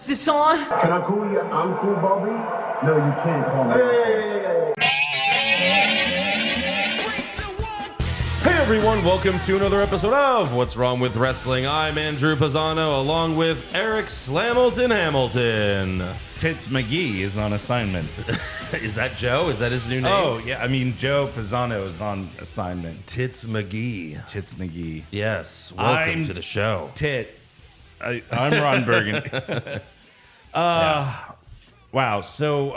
Is this on? Can I call you Uncle Bobby? No, you can't call me. Hey everyone, welcome to another episode of What's Wrong with Wrestling. I'm Andrew Pisano along with Eric Slamilton Hamilton. Tits McGee is on assignment. Is that Joe? Is that his new name? Oh, yeah. I mean, Joe Pisano is on assignment. Tits McGee. Tits McGee. Yes, welcome to the show. I'm Ron Burgundy. Wow. So,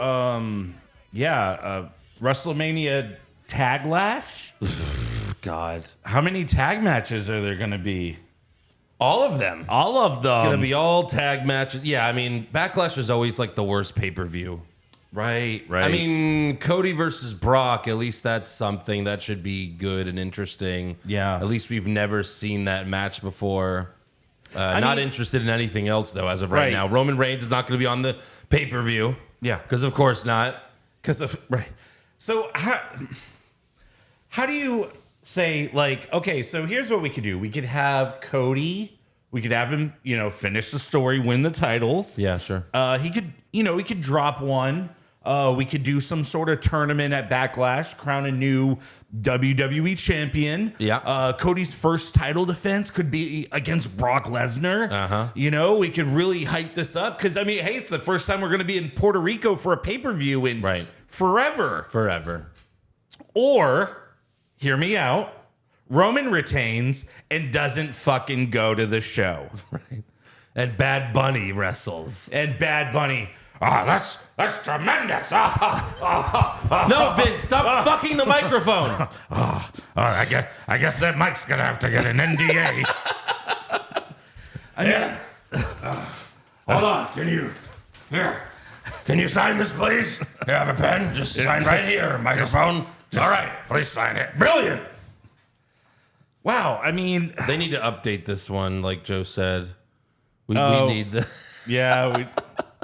WrestleMania Taglash? God. How many tag matches are there going to be? All of them. All of them. It's going to be all tag matches. Yeah, I mean, Backlash is always like the worst pay-per-view. Right. I mean, Cody versus Brock, at least that's something that should be good and interesting. Yeah. At least we've never seen that match before. Not interested in anything else, though, as of right now. Roman Reigns is not going to be on the pay-per-view. Yeah. Because, of course, not. Right. So, how do you say, like, okay, so here's what we could do. We could have Cody. We could have him, finish the story, win the titles. Yeah, sure. He could drop one. We could do some sort of tournament at Backlash, crown a new WWE champion. Yeah. Cody's first title defense could be against Brock Lesnar. Uh-huh. We could really hype this up because, I mean, hey, it's the first time we're going to be in Puerto Rico for a pay-per-view in forever. Or, hear me out, Roman retains and doesn't fucking go to the show. Right. And Bad Bunny wrestles. That's tremendous. No, Vince, stop fucking the microphone. I guess that mic's gonna have to get an NDA. Hold on. Can you sign this, please? You have a pen? Just sign right here. Microphone. All right. Please sign it. Brilliant. Wow. I mean, They need to update this one, like Joe said. We need the... yeah,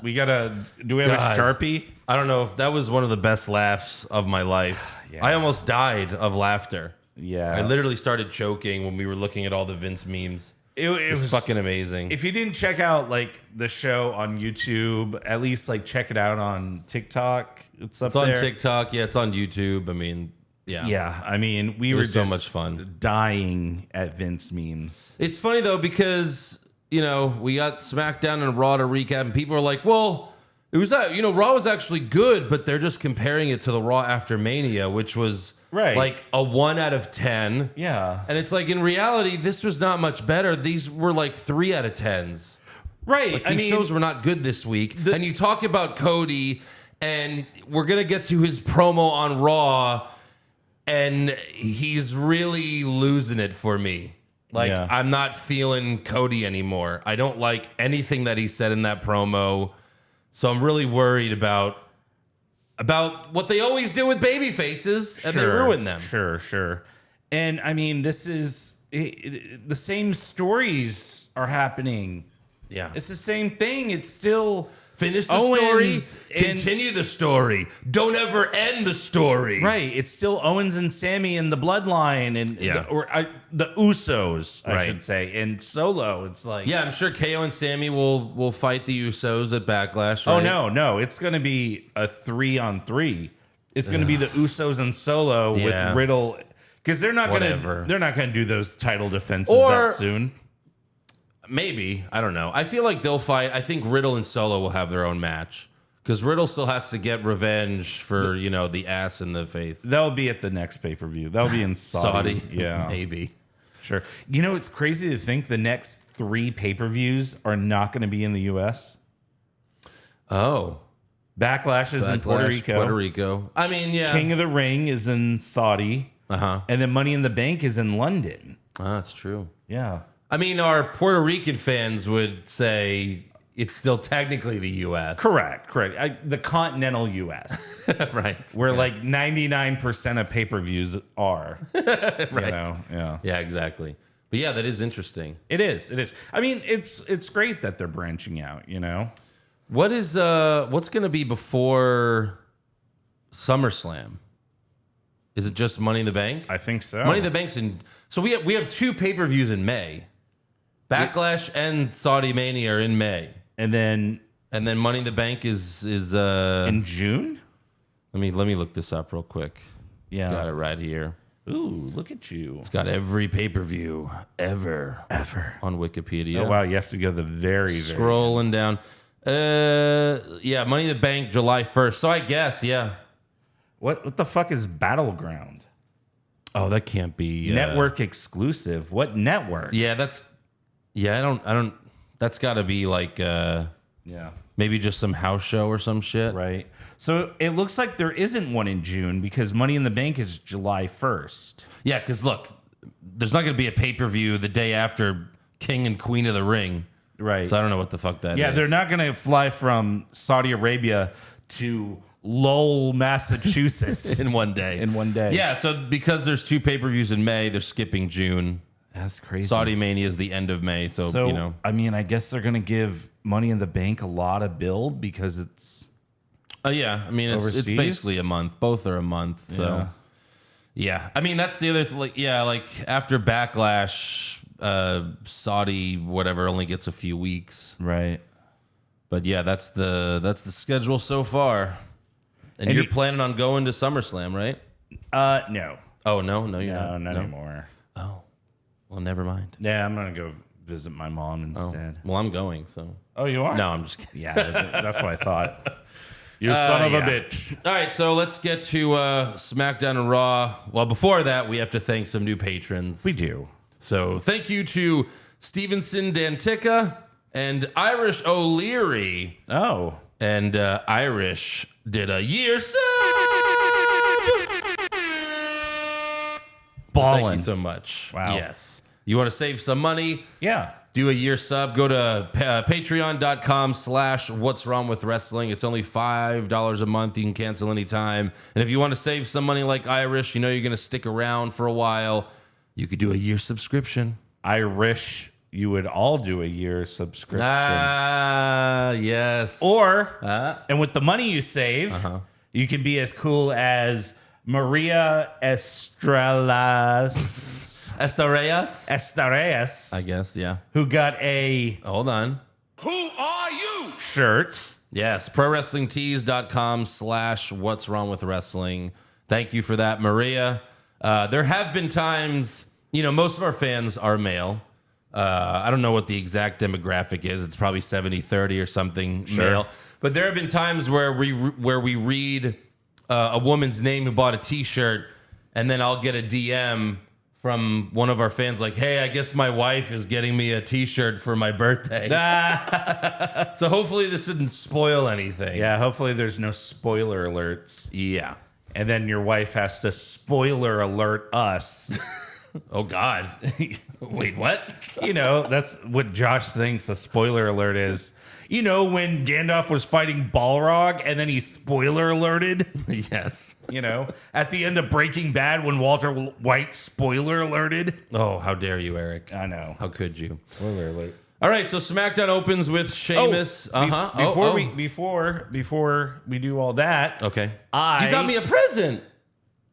we gotta. Do we have God. a Sharpie? I don't know if that was one of the best laughs of my life. Yeah. I almost died of laughter. Yeah. I literally started choking when we were looking at all the Vince memes. It was fucking amazing. If you didn't check out like the show on YouTube, at least like check it out on TikTok. It's on there. TikTok. Yeah, it's on YouTube. I mean, yeah. Yeah, I mean, we were was so just much fun. dying at Vince memes. It's funny, though, because, we got SmackDown and Raw to recap, and people are like, well, it was that, Raw was actually good, but they're just comparing it to the Raw after Mania, which was like a 1 out of 10. Yeah. And it's like, in reality, this was not much better. These were like 3 out of 10s. Right. Like, these shows were not good this week. And you talk about Cody, and we're going to get to his promo on Raw, and he's really losing it for me. Like, Yeah. I'm not feeling Cody anymore. I don't like anything that he said in that promo. So I'm really worried about what they always do with baby faces, and they ruin them. Sure. And I mean, this is the same stories are happening. Yeah. It's the same thing. It's still Finish the Owens story, continue the story. Don't ever end the story. right. It's still Owens and Sammy and the Bloodline and the Usos, I should say, and Solo. It's like, Yeah, I'm sure KO and Sammy will fight the Usos at Backlash. oh Right? no, it's going to be a 3-on-3. It's going to be the Usos and Solo with Riddle, because they're not going to do those title defenses that soon. Maybe. I don't know. I feel like they'll fight. I think Riddle and Solo will have their own match. Because Riddle still has to get revenge for, the ass in the face. That'll be at the next pay-per-view. That'll be in Saudi. Yeah. Maybe. Sure. It's crazy to think the next 3 pay-per-views are not going to be in the U.S. Oh. Backlash is in Puerto Rico. I mean, yeah. King of the Ring is in Saudi. Uh-huh. And then Money in the Bank is in London. That's true. Yeah. I mean, our Puerto Rican fans would say it's still technically the U.S. Correct. The continental U.S. Right. Where like 99% of pay-per-views are. Right. Yeah. Yeah, exactly. But yeah, that is interesting. It is. I mean, it's great that they're branching out, What's going to be before SummerSlam? Is it just Money in the Bank? I think so. Money in the Bank's in. So we have 2 pay-per-views in May. Backlash and Saudi Mania are in May. And then And then Money in the Bank is in June. Let me look this up real quick. Yeah, got it right here. Ooh, look at you. It's got every pay-per-view ever on Wikipedia. Oh wow, you have to go the very scrolling down. Yeah, Money in the Bank, July 1st. So I guess, yeah. What the fuck is Battleground? Oh, that can't be network exclusive. What network? Yeah, I don't. That's got to be like maybe just some house show or some shit. Right. So it looks like there isn't one in June because Money in the Bank is July 1st. Yeah, because look, there's not going to be a pay-per-view the day after King and Queen of the Ring. Right. So I don't know what the fuck that is. Yeah, they're not going to fly from Saudi Arabia to Lowell, Massachusetts in one day. Yeah, so because there's 2 pay-per-views in May, they're skipping June. That's crazy. Saudi Mania is the end of May, so you know. I mean, I guess they're going to give Money in the Bank a lot of build because it's yeah, I mean, it's basically a month. Both are a month, so yeah. I mean, that's the other like after Backlash, Saudi whatever only gets a few weeks. Right. But yeah, that's the schedule so far. And you're planning on going to SummerSlam, right? No. Oh, no, you're not. No, not anymore. Oh. Well, never mind. Yeah, I'm going to go visit my mom instead. Well, I'm going, so. Oh, you are? No, I'm just kidding. Yeah, that's what I thought. You son of a bitch. All right, so let's get to SmackDown and Raw. Well, before that, we have to thank some new patrons. We do. So thank you to Stevenson Dantica and Irish O'Leary. Oh. And Irish did a year sub. Ballin'. Thank you so much. Wow. Yes. You want to save some money? Yeah. Do a year sub. Go to patreon.com/what's wrong with wrestling. It's only $5 a month. You can cancel anytime. And if you want to save some money like Irish, you know you're going to stick around for a while, you could do a year subscription. Irish. You would all do a year subscription. Yes. Or, and with the money you save, you can be as cool as Maria Estrellas, I guess, yeah. who got a Hold on. Who are you? shirt. Yes, prowrestlingtees.com/what's wrong with wrestling. Thank you for that, Maria. There have been times, most of our fans are male. I don't know what the exact demographic is. It's probably 70-30 or something male. But there have been times where we read a woman's name who bought a T-shirt, and then I'll get a DM from one of our fans like, hey, I guess my wife is getting me a T-shirt for my birthday. So hopefully this didn't spoil anything. Yeah, hopefully there's no spoiler alerts. Yeah. And then your wife has to spoiler alert us. Oh, God. Wait, what? That's what Josh thinks a spoiler alert is. When Gandalf was fighting Balrog and then he spoiler alerted? Yes. At the end of Breaking Bad when Walter White spoiler alerted? Oh, how dare you, Eric. I know. How could you? Spoiler alert. All right, so SmackDown opens with Sheamus. Before we do all that, okay. You got me a present.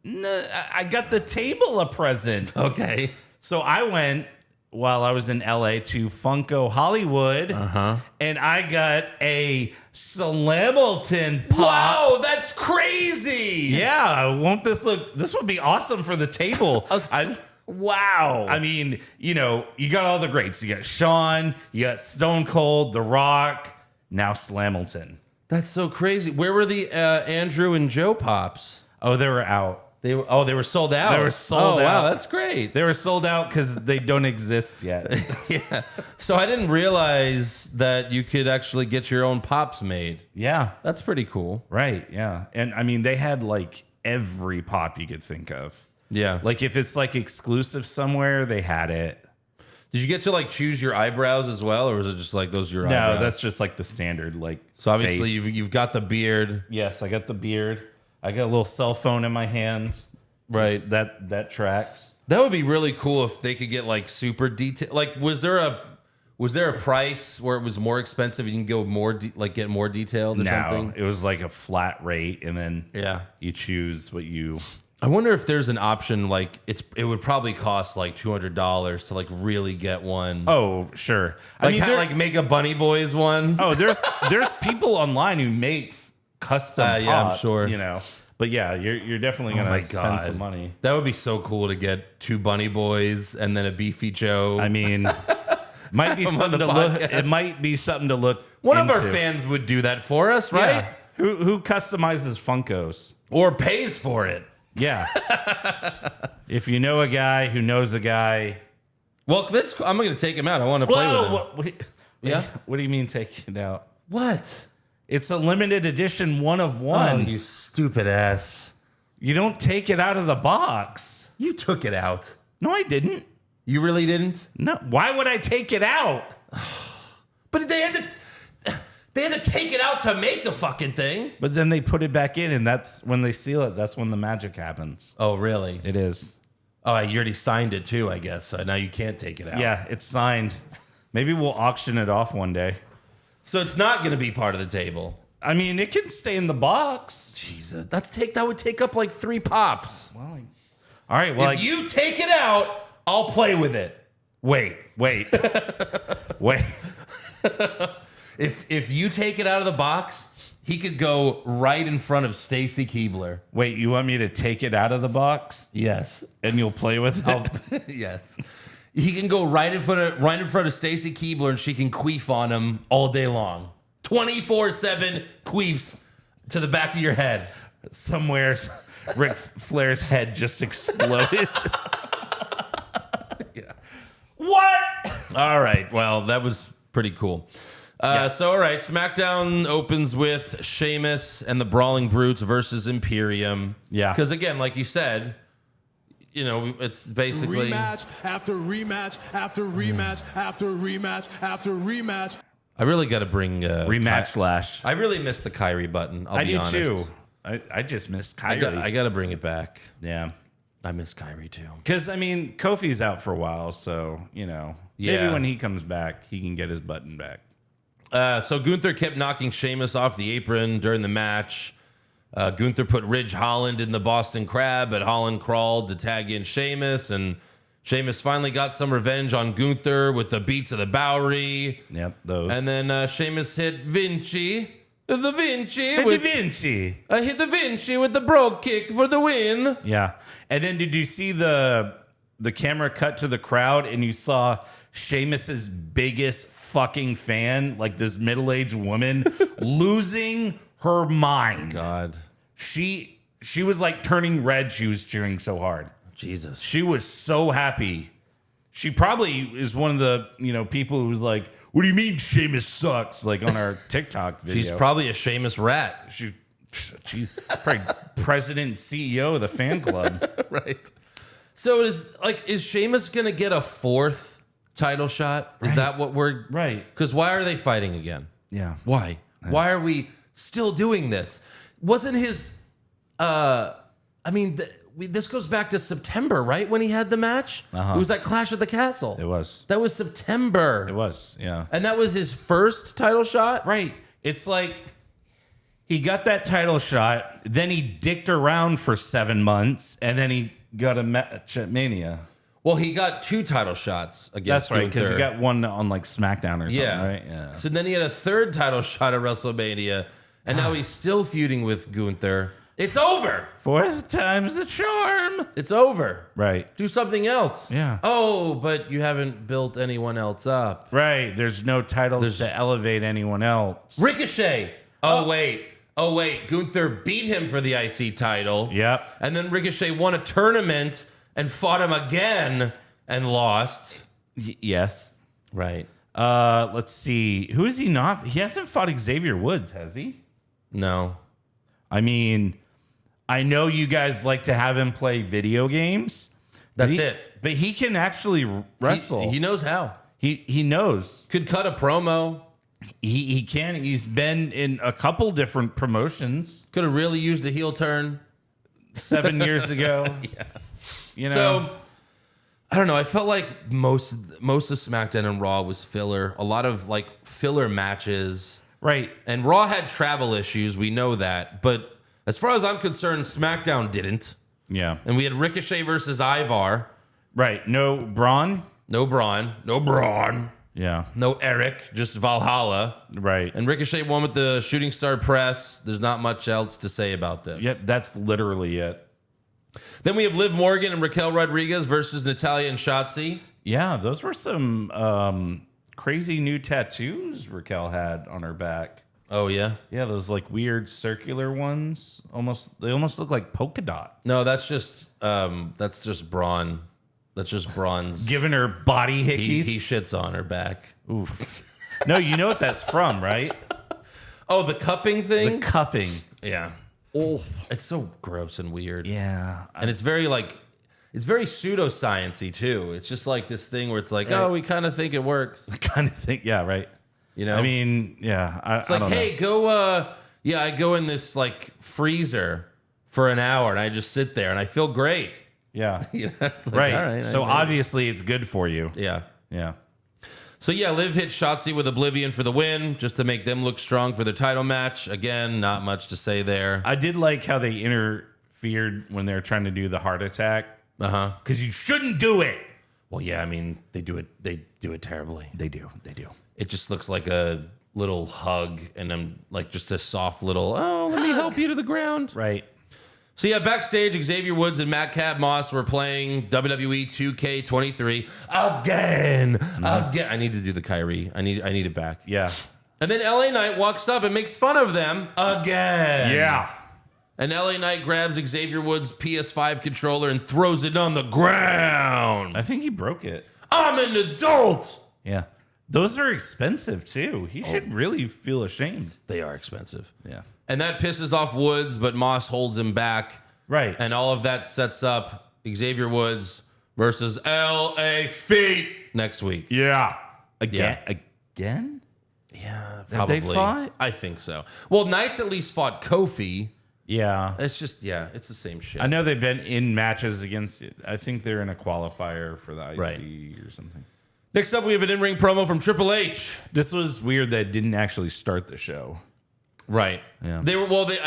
No, I got the table a present. Okay. So I went while I was in LA to Funko Hollywood, and I got a Slamilton pop. Wow, that's crazy. Yeah, won't this look? This would be awesome for the table. Wow. I mean, you got all the greats. You got Shawn, you got Stone Cold, The Rock, now Slamilton. That's so crazy. Where were the Andrew and Joe pops? Oh, they were out. They were sold out. They were sold out. Wow, that's great. They were sold out because they don't exist yet. Yeah. So I didn't realize that you could actually get your own pops made. Yeah. That's pretty cool. Right, yeah. And I mean, they had like every pop you could think of. Yeah. Like if it's like exclusive somewhere, they had it. Did you get to like choose your eyebrows as well, or was it just like those are your eyebrows? No, that's just like the standard like. So obviously face. you've got the beard. Yes, I got the beard. I got a little cell phone in my hand. Right. That tracks. That would be really cool if they could get like super detail. Like, was there a price where it was more expensive and you can go more get more detailed or something? It was like a flat rate, and then yeah, you choose what you. I wonder if there's an option like it would probably cost like $200 to like really get one. Oh, sure. I mean, like make a Bunny Boys one. Oh, there's people online who make custom pops, I'm sure. you know. But yeah, you're definitely gonna spend some money. That would be so cool to get 2 Bunny Boys and then a Beefy Joe. I mean, might be something to look. It might be something to look. One into. of our fans would do that for us, right? Yeah. Who customizes Funkos Or pays for it. Yeah. If you know a guy who knows a guy. Well, I'm going to take him out. I want to play with him. Yeah? What do you mean take it out? What? It's a limited edition 1 of 1. Oh, you stupid ass. You don't take it out of the box. You took it out. No, I didn't. You really didn't? No. Why would I take it out? But they had to take it out to make the fucking thing. But then they put it back in, and that's when they seal it. That's when the magic happens. Oh, really? It is. Oh, you already signed it too, I guess. So now you can't take it out. Yeah, it's signed. Maybe we'll auction it off one day. So it's not going to be part of the table. I mean, it can stay in the box. Jesus, that would take up like 3 pops. Well, all right. Well, if you take it out, I'll play with it. Wait. wait. If you take it out of the box, he could go right in front of Stacy Keibler. Wait, you want me to take it out of the box? Yes. And you'll play with it? Yes. He can go right in front of Stacy Keibler, and she can queef on him all day long. 24/7 queefs to the back of your head. Somewhere, Ric Flair's head just exploded. Yeah. What? All right. Well, that was pretty cool. So, all right. SmackDown opens with Sheamus and the Brawling Brutes versus Imperium. Yeah. Because, again, like you said, you know, it's basically rematch after rematch after rematch after rematch after rematch. I really got to bring Rematch Lash. I really missed the Kyrie button. I'll be honest. too. I just missed Kyrie. I got to bring it back. Yeah. I miss Kyrie too. Because, I mean, Kofi's out for a while, so, you know, maybe when he comes back, he can get his button back. So Gunther kept knocking Sheamus off the apron during the match. Gunther put Ridge Holland in the Boston Crab, but Holland crawled to tag in Sheamus, and Sheamus finally got some revenge on Gunther with the beats of the Bowery. Yep, those. And then Sheamus hit Vinci. The Vinci. Hit the Vinci. Hit the Vinci with the brogue kick for the win. Yeah. And then did you see the camera cut to the crowd and you saw Sheamus's biggest fucking fan, like this middle-aged woman, losing her mind. God. She was like turning red. She was cheering so hard. Jesus. She was so happy. She probably is one of the, people who's like, what do you mean Sheamus sucks? Like on our TikTok video. She's probably a Sheamus rat. She's probably president, CEO of the fan club. Right. So is Sheamus going to get a 4th title shot? Is that what we're... Right. Because why are they fighting again? Yeah. Why? Why are we still doing this? Wasn't his... this goes back to September, right? When he had the match? Uh-huh. It was at Clash at the Castle. It was. That was September. It was, yeah. And that was his first title shot? Right. It's like he got that title shot, then he dicked around for 7 months, and then he got a match at Mania. Well, he got 2 title shots against That's right, because Gunther. he got one on like SmackDown or something, right? Yeah. So then he had a 3rd title shot at WrestleMania, and now he's still feuding with Gunther. It's over. 4th time's the charm. It's over. Right. Do something else. Yeah. Oh, but you haven't built anyone else up. Right. There's no titles to elevate anyone else. Ricochet. Oh, wait. Gunther beat him for the IC title. Yep. And then Ricochet won a tournament and fought him again and lost. Yes. Right. Let's see. Who is he not? He hasn't fought Xavier Woods, has he? No. I mean, I know you guys like to have him play video games. That's it. But he can actually wrestle. He knows how. He knows. Could cut a promo. He can. He's been in a couple different promotions. Could have really used a heel turn 7 years ago. Yeah. So I don't know. I felt like most of SmackDown and Raw was filler. A lot of like filler matches. Right. And Raw had travel issues. We know that. But as far as I'm concerned, SmackDown didn't. Yeah. And we had Ricochet versus Ivar. Right. No Braun. No Braun. No Braun. Yeah. No Eric. Just Valhalla. Right. And Ricochet won with the Shooting Star Press. There's not much else to say about this. Yep. That's literally it. Then we have Liv Morgan and Raquel Rodriguez versus Natalya and Shotzi. Yeah. Those were some crazy new tattoos Raquel had on her back. Oh, yeah? Yeah, those like weird circular ones. They almost look like polka dots. No, that's just Braun. That's just Braun's. Giving her body hickeys. He shits on her back. Oof. No, you know what that's from, right? Oh, the cupping thing? The cupping. Yeah. Oh, it's so gross and weird. Yeah. And it's very pseudoscience-y too. It's just like this thing where it's like, oh, we kind of think it works. I kind of think, yeah, right. You know? I mean, yeah. It's like, hey, go, I go in this like freezer for an hour and I just sit there and I feel great. Yeah. You know, it's like, right. all right. So obviously it's good for you. Yeah. Yeah. So yeah, Liv hit Shotzi with Oblivion for the win, just to make them look strong for their title match. Again, not much to say there. I did like how they interfered when they were trying to do the heart attack. Uh-huh. Because you shouldn't do it. Well, yeah, I mean, they do it terribly. They do. It just looks like a little hug and then like just a soft little, oh, let me help you to the ground. Right. So yeah, backstage, Xavier Woods and Matt Cat Moss were playing WWE 2K23 again. I need to do the Kyrie. I need it back. Yeah. And then LA Knight walks up and makes fun of them again. Yeah. And LA Knight grabs Xavier Woods' PS5 controller and throws it on the ground. I think he broke it. I'm an adult. Yeah. Those are expensive too. He should really feel ashamed. They are expensive. Yeah. And that pisses off Woods, but Moss holds him back. Right. And all of that sets up Xavier Woods versus LA Feet next week. Yeah. Yeah. Again? Yeah, Have they probably. fought? I think so. Well, Knight's at least fought Kofi. Yeah. It's just, it's the same shit. I know they've been in matches against, I think they're in a qualifier for the IC Right. or something. Next up, we have an in-ring promo from Triple H. This was weird that it didn't actually start the show. Right. Yeah. I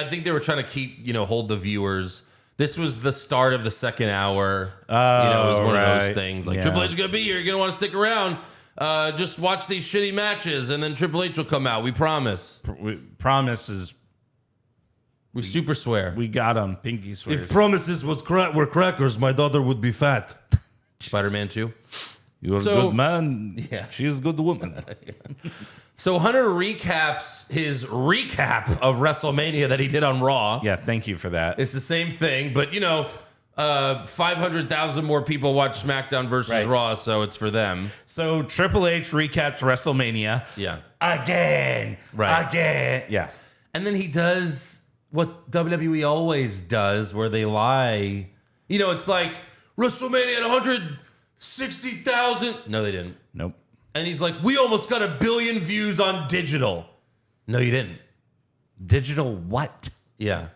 think they were trying to keep, hold the viewers. This was the start of the second hour. It was one of those things. Like, Triple H is going to be here. You're going to want to stick around. Just watch these shitty matches, and then Triple H will come out. We promise. Promises. We super swear. We got them. Pinky swears. If promises were crackers, my daughter would be fat. Spider-Man 2. You're a good man. Yeah. She's a good woman. So Hunter recaps his recap of WrestleMania that he did on Raw. Yeah, thank you for that. It's the same thing, but 500,000 more people watch SmackDown versus Raw, so it's for them. So Triple H recaps WrestleMania. Yeah. Again. Right. Again. Yeah. And then he does what WWE always does, where they lie. It's like WrestleMania at 160,000. No, they didn't. Nope. And he's like, we almost got 1 billion views on digital. No, you didn't. Digital what? Yeah.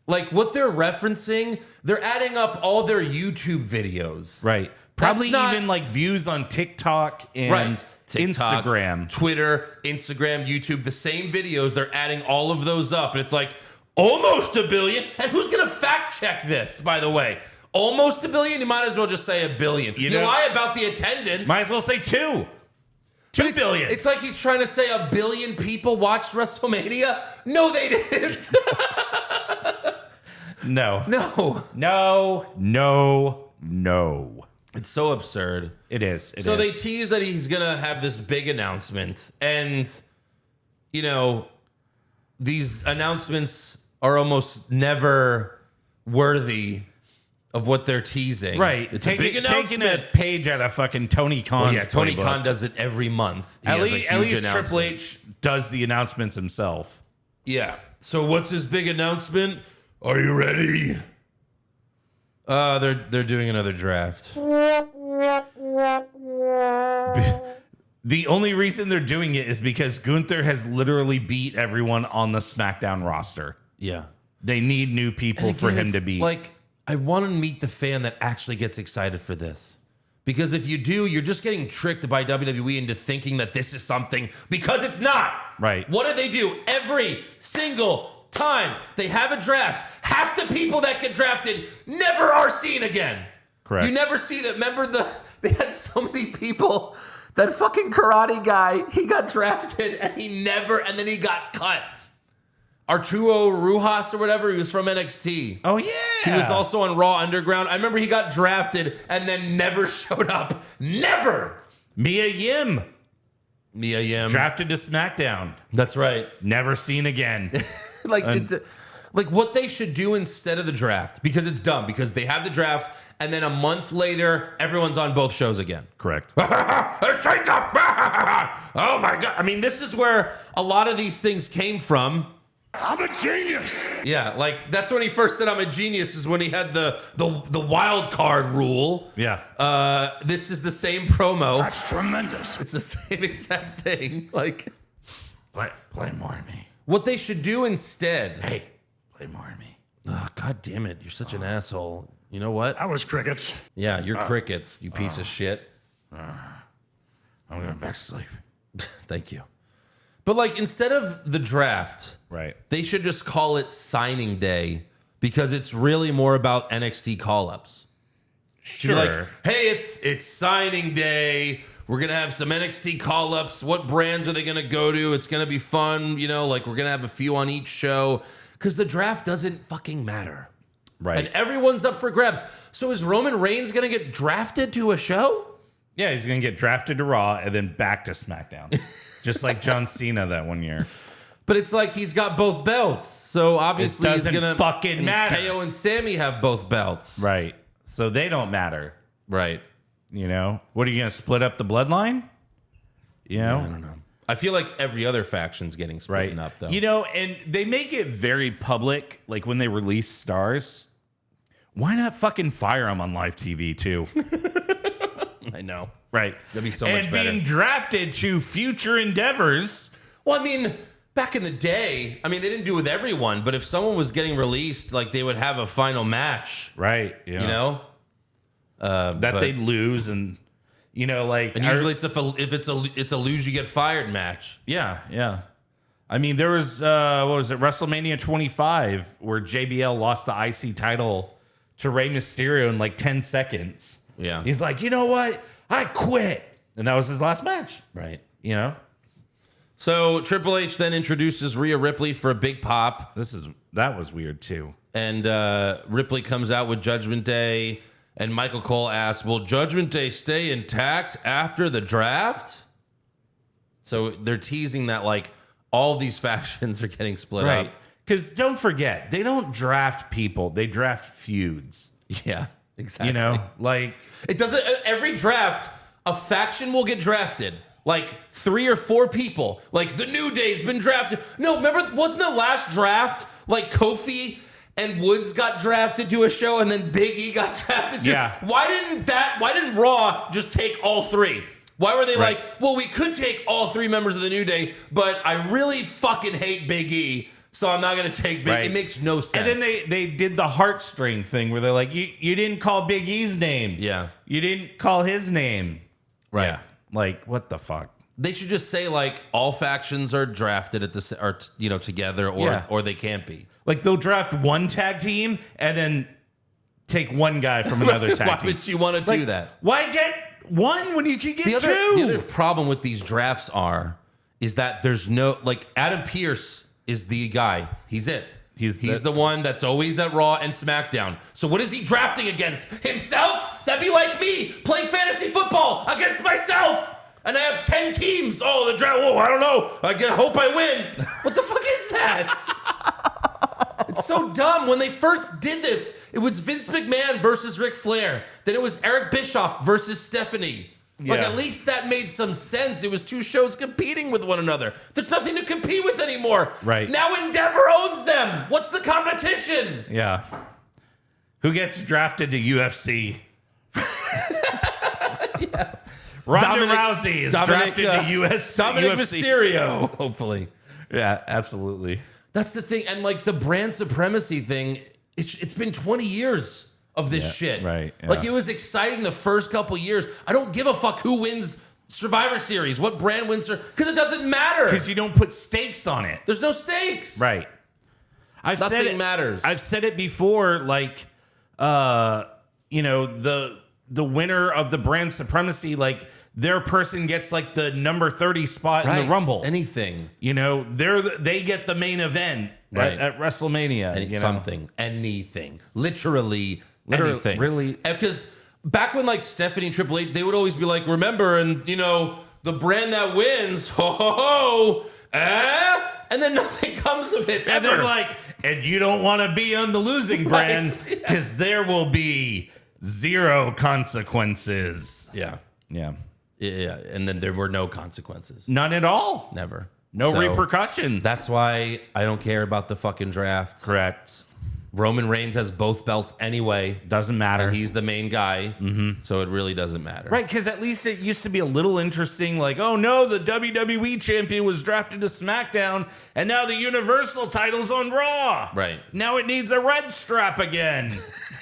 Like what they're referencing, they're adding up all their YouTube videos. Right. Probably even like views on TikTok and TikTok, Instagram. Twitter, Instagram, YouTube, the same videos. They're adding all of those up. And it's like almost 1 billion. And who's going to fact check this, by the way? Almost 1 billion? You might as well just say 1 billion. You lie about the attendance. Might as well say 2. 2 billion. It's like he's trying to say 1 billion people watched WrestleMania. No, they didn't. No. It's so absurd. It is. So they tease that he's going to have this big announcement. And, these announcements are almost never worthy of what they're teasing. Right. It's a big announcement. Taking a page out of fucking Tony Khan's Tony playbook. Khan does it every month. At least Triple H does the announcements himself. Yeah. So what's his big announcement? Are you ready? They're doing another draft. The only reason they're doing it is because Gunther has literally beat everyone on the SmackDown roster. Yeah. They need new people for him to beat. Like, I want to meet the fan that actually gets excited for this. Because if you do, you're just getting tricked by WWE into thinking that this is something, because it's not. Right. What do? Every single time they have a draft, half the people that get drafted never are seen again. Correct. You never see that. Remember, they had so many people. That fucking karate guy, he got drafted and then he got cut. Arturo Rujas or whatever, he was from NXT. Oh, yeah. He was also on Raw Underground. I remember he got drafted and then never showed up. Never. Mia Yim. Drafted to SmackDown. That's right. Never seen again. Like what they should do instead of the draft, because it's dumb, because they have the draft and then a month later, everyone's on both shows again. Correct. Let's take up. Oh my God. I mean, this is where a lot of these things came from. I'm a genius. Yeah, like that's when he first said I'm a genius, is when he had the wild card rule. Yeah. This is the same promo. That's tremendous. It's the same exact thing. Like, Play more of me. what they should do instead. Hey, play more of me. Oh, God damn it. You're such an asshole. You know what? That was crickets. Yeah, you're crickets, you piece of shit. I'm going back to sleep. Thank you. But like, instead of the draft, Right. they should just call it signing day, because it's really more about NXT call-ups. Sure. Like, hey, it's signing day. We're going to have some NXT call-ups. What brands are they going to go to? It's going to be fun. You know, like, we're going to have a few on each show, because the draft doesn't fucking matter. Right. And everyone's up for grabs. So is Roman Reigns going to get drafted to a show? Yeah, he's going to get drafted to Raw and then back to SmackDown. Just like John Cena that one year. But it's like he's got both belts. So obviously he's doesn't going to fucking matter. KO and Sammy have both belts. Right. So they don't matter. Right. You know? What are you going to split up the bloodline? You know? I don't know. I feel like every other faction's getting split up, though. You know, and they make it very public, like when they release stars. Why not fucking fire them on live TV, too? I know. Right. That'd be so much better. And being drafted to future endeavors. Well, I mean, back in the day, I mean, they didn't do it with everyone, but if someone was getting released, like, they would have a final match. Right. Yeah. You know? That they'd lose, and, you know, like... And usually if it's a lose, you get fired match. Yeah, yeah. I mean, there was, what was it, WrestleMania 25, where JBL lost the IC title to Rey Mysterio in like 10 seconds. Yeah. He's like, you know what? I quit. And that was his last match. Right. You know? So Triple H then introduces Rhea Ripley for a big pop. That was weird too. And Ripley comes out with Judgment Day. And Michael Cole asks, will Judgment Day stay intact after the draft? So they're teasing that, like, all these factions are getting split up. Because don't forget, they don't draft people. They draft feuds. Yeah, exactly. You know? Like... It doesn't... Every draft, a faction will get drafted. Like 3 or 4 people. Like the New Day's been drafted. No, remember, wasn't the last draft like Kofi and Woods got drafted to a show and then Big E got drafted to? Yeah. Why didn't Raw just take all 3? Why were they like, well, we could take all 3 members of the New Day, but I really fucking hate Big E, so I'm not going to take Big E. It makes no sense. And then they did the heartstring thing where they're like, you didn't call Big E's name. Yeah. You didn't call his name. Right. Yeah. Like, what the fuck? They should just say, like, all factions are drafted at the, or, you know, together, or they can't be. Like, they'll draft one tag team and then take one guy from another tag Why team. would you want to do that? Why get one when you can get The two? other problem with these drafts is that there's no, like, Adam Pearce is the guy. He's it. He's the one that's always at Raw and SmackDown. So what is he drafting against? Himself? That'd be like me playing fantasy football against myself. And I have 10 teams. Oh, the draft. Oh, I don't know. Hope I win. What the fuck is that? It's so dumb. When they first did this, it was Vince McMahon versus Ric Flair. Then it was Eric Bischoff versus Stephanie. Like, at least that made some sense. It was 2 shows competing with one another. There's nothing to compete with anymore. Right. Now Endeavor owns them. What's the competition? Yeah. Who gets drafted to UFC? Yeah. Ronda Rousey is drafted to UFC. Dominic Mysterio, hopefully. Yeah, absolutely. That's the thing. And like the brand supremacy thing, it's been 20 years of this shit. Right. Yeah. Like it was exciting the first couple years. I don't give a fuck who wins Survivor Series, what brand wins, because it doesn't matter. Because you don't put stakes on it. There's no stakes. Right. Nothing matters. I've said it before, like, you know, the winner of the brand supremacy, like, their person gets like the number 30 spot in the Rumble. Anything. You know, they get the main event at WrestleMania. Anything. Literally anything. Really. Because back when like Stephanie and Triple H, they would always be like, remember, and you know, the brand that wins, ho ho ho, and then nothing comes of it. And they're like, and you don't want to be on the losing brand because there will be 0 consequences. Yeah. Yeah. Yeah, and then there were no consequences. None at all. Never. No So, repercussions. That's why I don't care about the fucking draft. correct. Roman Reigns has both belts anyway. Doesn't matter. And he's the main guy. So it really doesn't matter. Right, because at least it used to be a little interesting, like, oh no, the WWE champion was drafted to SmackDown, and now the Universal title's on Raw. Right. Now it needs a red strap again.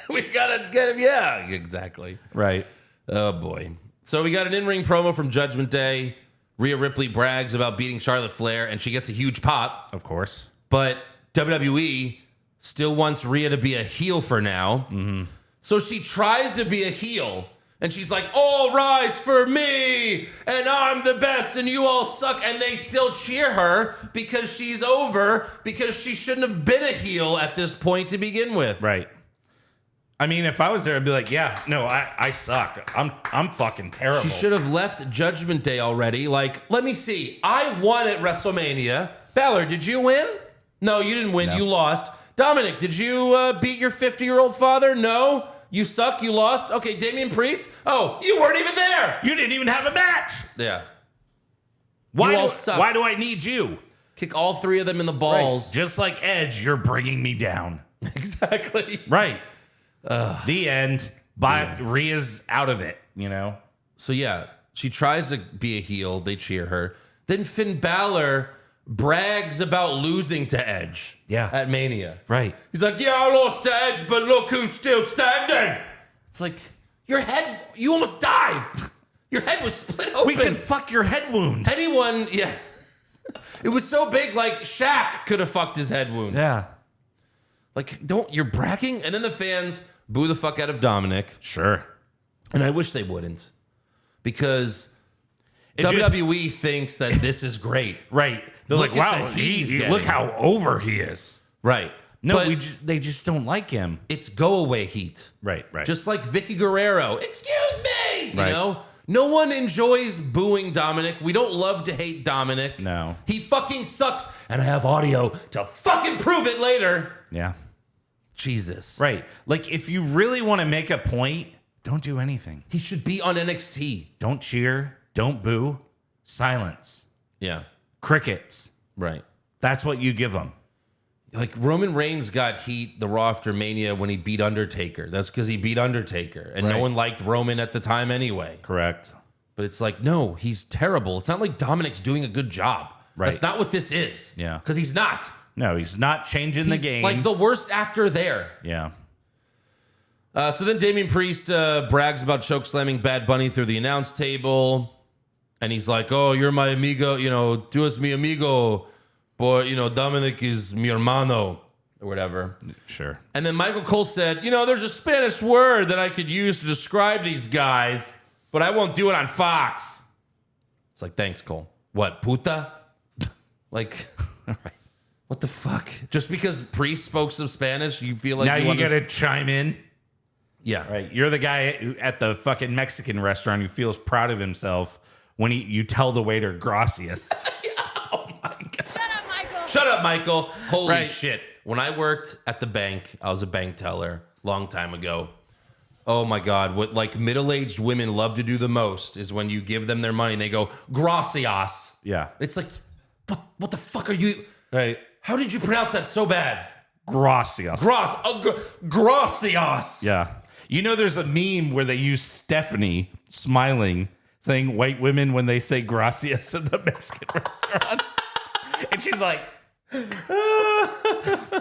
We gotta get him. Yeah, exactly. Right. Oh, boy. So we got an in-ring promo from Judgment Day. Rhea Ripley brags about beating Charlotte Flair, and she gets a huge pop. Of course. But WWE still wants Rhea to be a heel for now. So she tries to be a heel, and she's like, all rise for me, and I'm the best, and you all suck. And they still cheer her because she's over, because she shouldn't have been a heel at this point to begin with. Right. I mean, if I was there, I'd be like, yeah, no, I suck. I'm fucking terrible. She should have left Judgment Day already. Like, let me see. I won at WrestleMania. Balor, did you win? No, you didn't win. No. You lost. Dominic, did you beat your 50-year-old father? No. You suck. You lost. Okay, Damian Priest. Oh, you weren't even there. You didn't even have a match. Yeah. Why suck. why do I need you? Kick all 3 of them in the balls. Just like Edge, you're bringing me down. Exactly. Right. The end. Rhea's out of it, you know? So, yeah, she tries to be a heel. They cheer her. Then Finn Balor brags about losing to Edge at Mania. Right. He's like, yeah, I lost to Edge, but look who's still standing. It's like, your head, you almost died. Your head was split open. We can fuck your head wound. Anyone, yeah. It was so big, like Shaq could have fucked his head wound. Yeah. Like, you're bragging? And then the fans boo the fuck out of Dominic. Sure. And I wish they wouldn't. Because WWE thinks that this is great. Right. They're Look like, at wow, the heat he's getting. look how over he is. Right. No, But they just don't like him. it's go away heat. Right. Just like Vicky Guerrero. Excuse me. You Right. know? No one enjoys booing Dominic. We don't love to hate Dominic. No. He fucking sucks. And I have audio to fucking prove it later. Yeah. Jesus. Right. Like, if you really want to make a point, don't do anything. He should be on NXT. Don't cheer. Don't boo. Silence. Yeah. Crickets. Right. That's what you give them. Like Roman Reigns got heat the Raw after Mania when he beat Undertaker. That's because he beat Undertaker. And no Right. one liked Roman at the time anyway. Correct. But it's like, no, he's terrible. It's not like Dominic's doing a good job. Right. That's not what this is. Yeah. Because he's not. No, he's not changing He's the game. like the worst actor there. Yeah. So then Damian Priest brags about chokeslamming Bad Bunny through the announce table. And he's like, oh, you're my amigo, you know, tú es mi amigo. Boy, you know, Dominic is mi hermano. Or whatever. Sure. And then Michael Cole said, you know, there's a Spanish word that I could use to describe these guys, but I won't do it on Fox. It's like, thanks, Cole. What, puta? Like, what the fuck? Just because Priest spoke some Spanish, you feel like Now you want got to chime in. Yeah. Right. You're the guy at the fucking Mexican restaurant who feels proud of himself when you tell the waiter gracias. Oh my God. Shut up, Michael. Shut up, Michael. Holy Right. shit. When I worked at the bank, I was a bank teller long time ago. Oh my God. What like middle-aged women love to do the most is when you give them their money and they go, gracias. Yeah. It's like, what the fuck are you? Right. How did you pronounce that so bad? Gracias. Gracias. Yeah. You know, there's a meme where they use Stephanie smiling, saying white women when they say gracias in the Mexican restaurant. And she's like,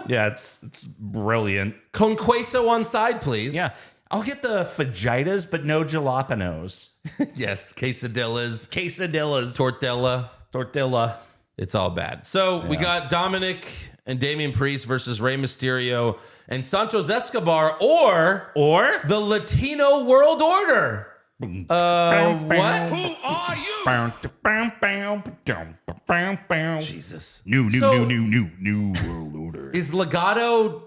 yeah, it's brilliant. Con queso on side, please. Yeah. I'll get the fajitas, but no jalapenos. Yes. Quesadillas. Quesadillas. Tortilla. Tortilla. It's all bad. So we got Dominic and Damian Priest versus Rey Mysterio and Santos Escobar, or the Latino World Order. What? Who are you? Jesus. New world order. Is Legado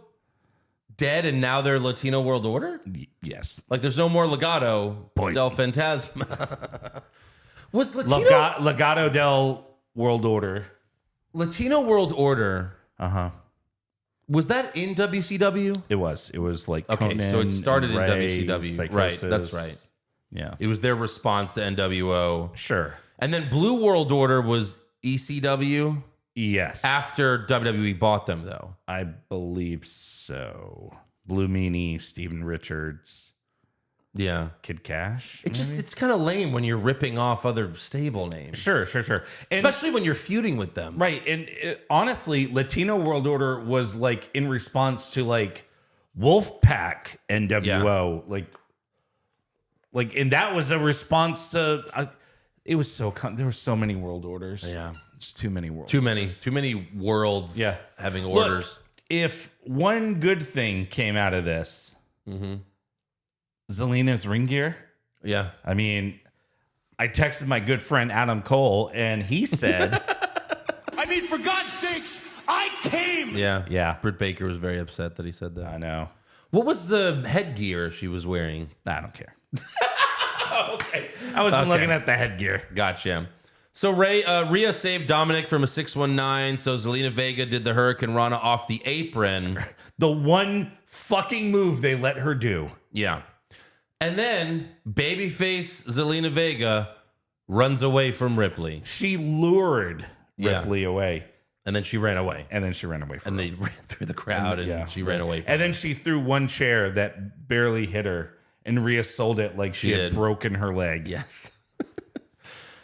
dead and now they're Latino World Order? Yes. Like there's no more Legado Poison. del Fantasma. Was Legado del World Order. Latino World Order? Uh-huh. Was that in WCW? It was. It was like Okay, Conan so it started in Ray, WCW. Psychosis. Right, that's right. Yeah. It was their response to NWO. Sure. And then Blue World Order was ECW Yes. after WWE bought them, though. I believe so. Blue Meanie, Steven Richards, Yeah. Kid Cash. It's kind of lame when you're ripping off other stable names. Sure. And, Especially when you're feuding with them. right. And honestly, Latino World Order was like in response to like Wolfpack NWO. Like, and that was a response to, it was there were so many world orders. Yeah. It's too many worlds. Too many worlds having orders. Look, if one good thing came out of this, Zelina's ring gear. Yeah. I mean, I texted my good friend Adam Cole, and he said, I mean, for God's sakes, I came. Yeah. Yeah. Britt Baker was very upset that he said that. I know. What was the headgear she was wearing? I don't care. Okay. I wasn't looking at the headgear. Gotcha. So Rhea saved Dominic from a 619. So Zelina Vega did the Hurricane Rana off the apron. The one fucking move they let her do. Yeah. And then babyface Zelina Vega runs away from Ripley. She lured Ripley away. And then she ran away. And then she ran away from And her. they ran through the crowd and she ran away from And then she threw one chair that barely hit her. And Rhea sold it like she had did. broken her leg. Yes.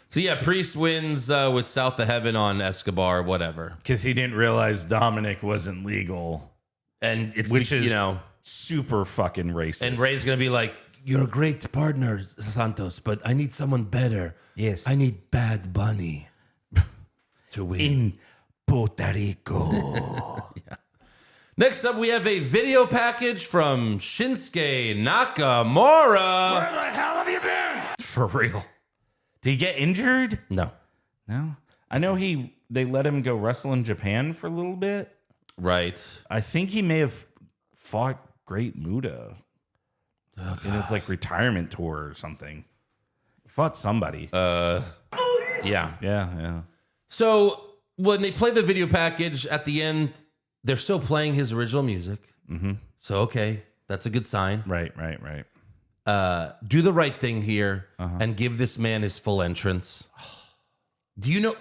So yeah, Priest wins with South of Heaven on Escobar, whatever. Because he didn't realize Dominic wasn't legal. And it's, Which is, you know, super fucking racist. and Ray's going to be like, you're a great partner, Santos, but I need someone better. Yes. I need Bad Bunny to win. in Puerto Rico. Next up, we have a video package from Shinsuke Nakamura. Where the hell have you been? For real. Did he get injured? No. No. I know they let him go wrestle in Japan for a little bit. Right. I think he may have fought Great Muta in his like retirement tour or something. He fought somebody. Yeah. yeah. So when they play the video package at the end, they're still playing his original music. Mm-hmm. So, okay, that's a good sign. Right. Do the right thing here and give this man his full entrance. Do you know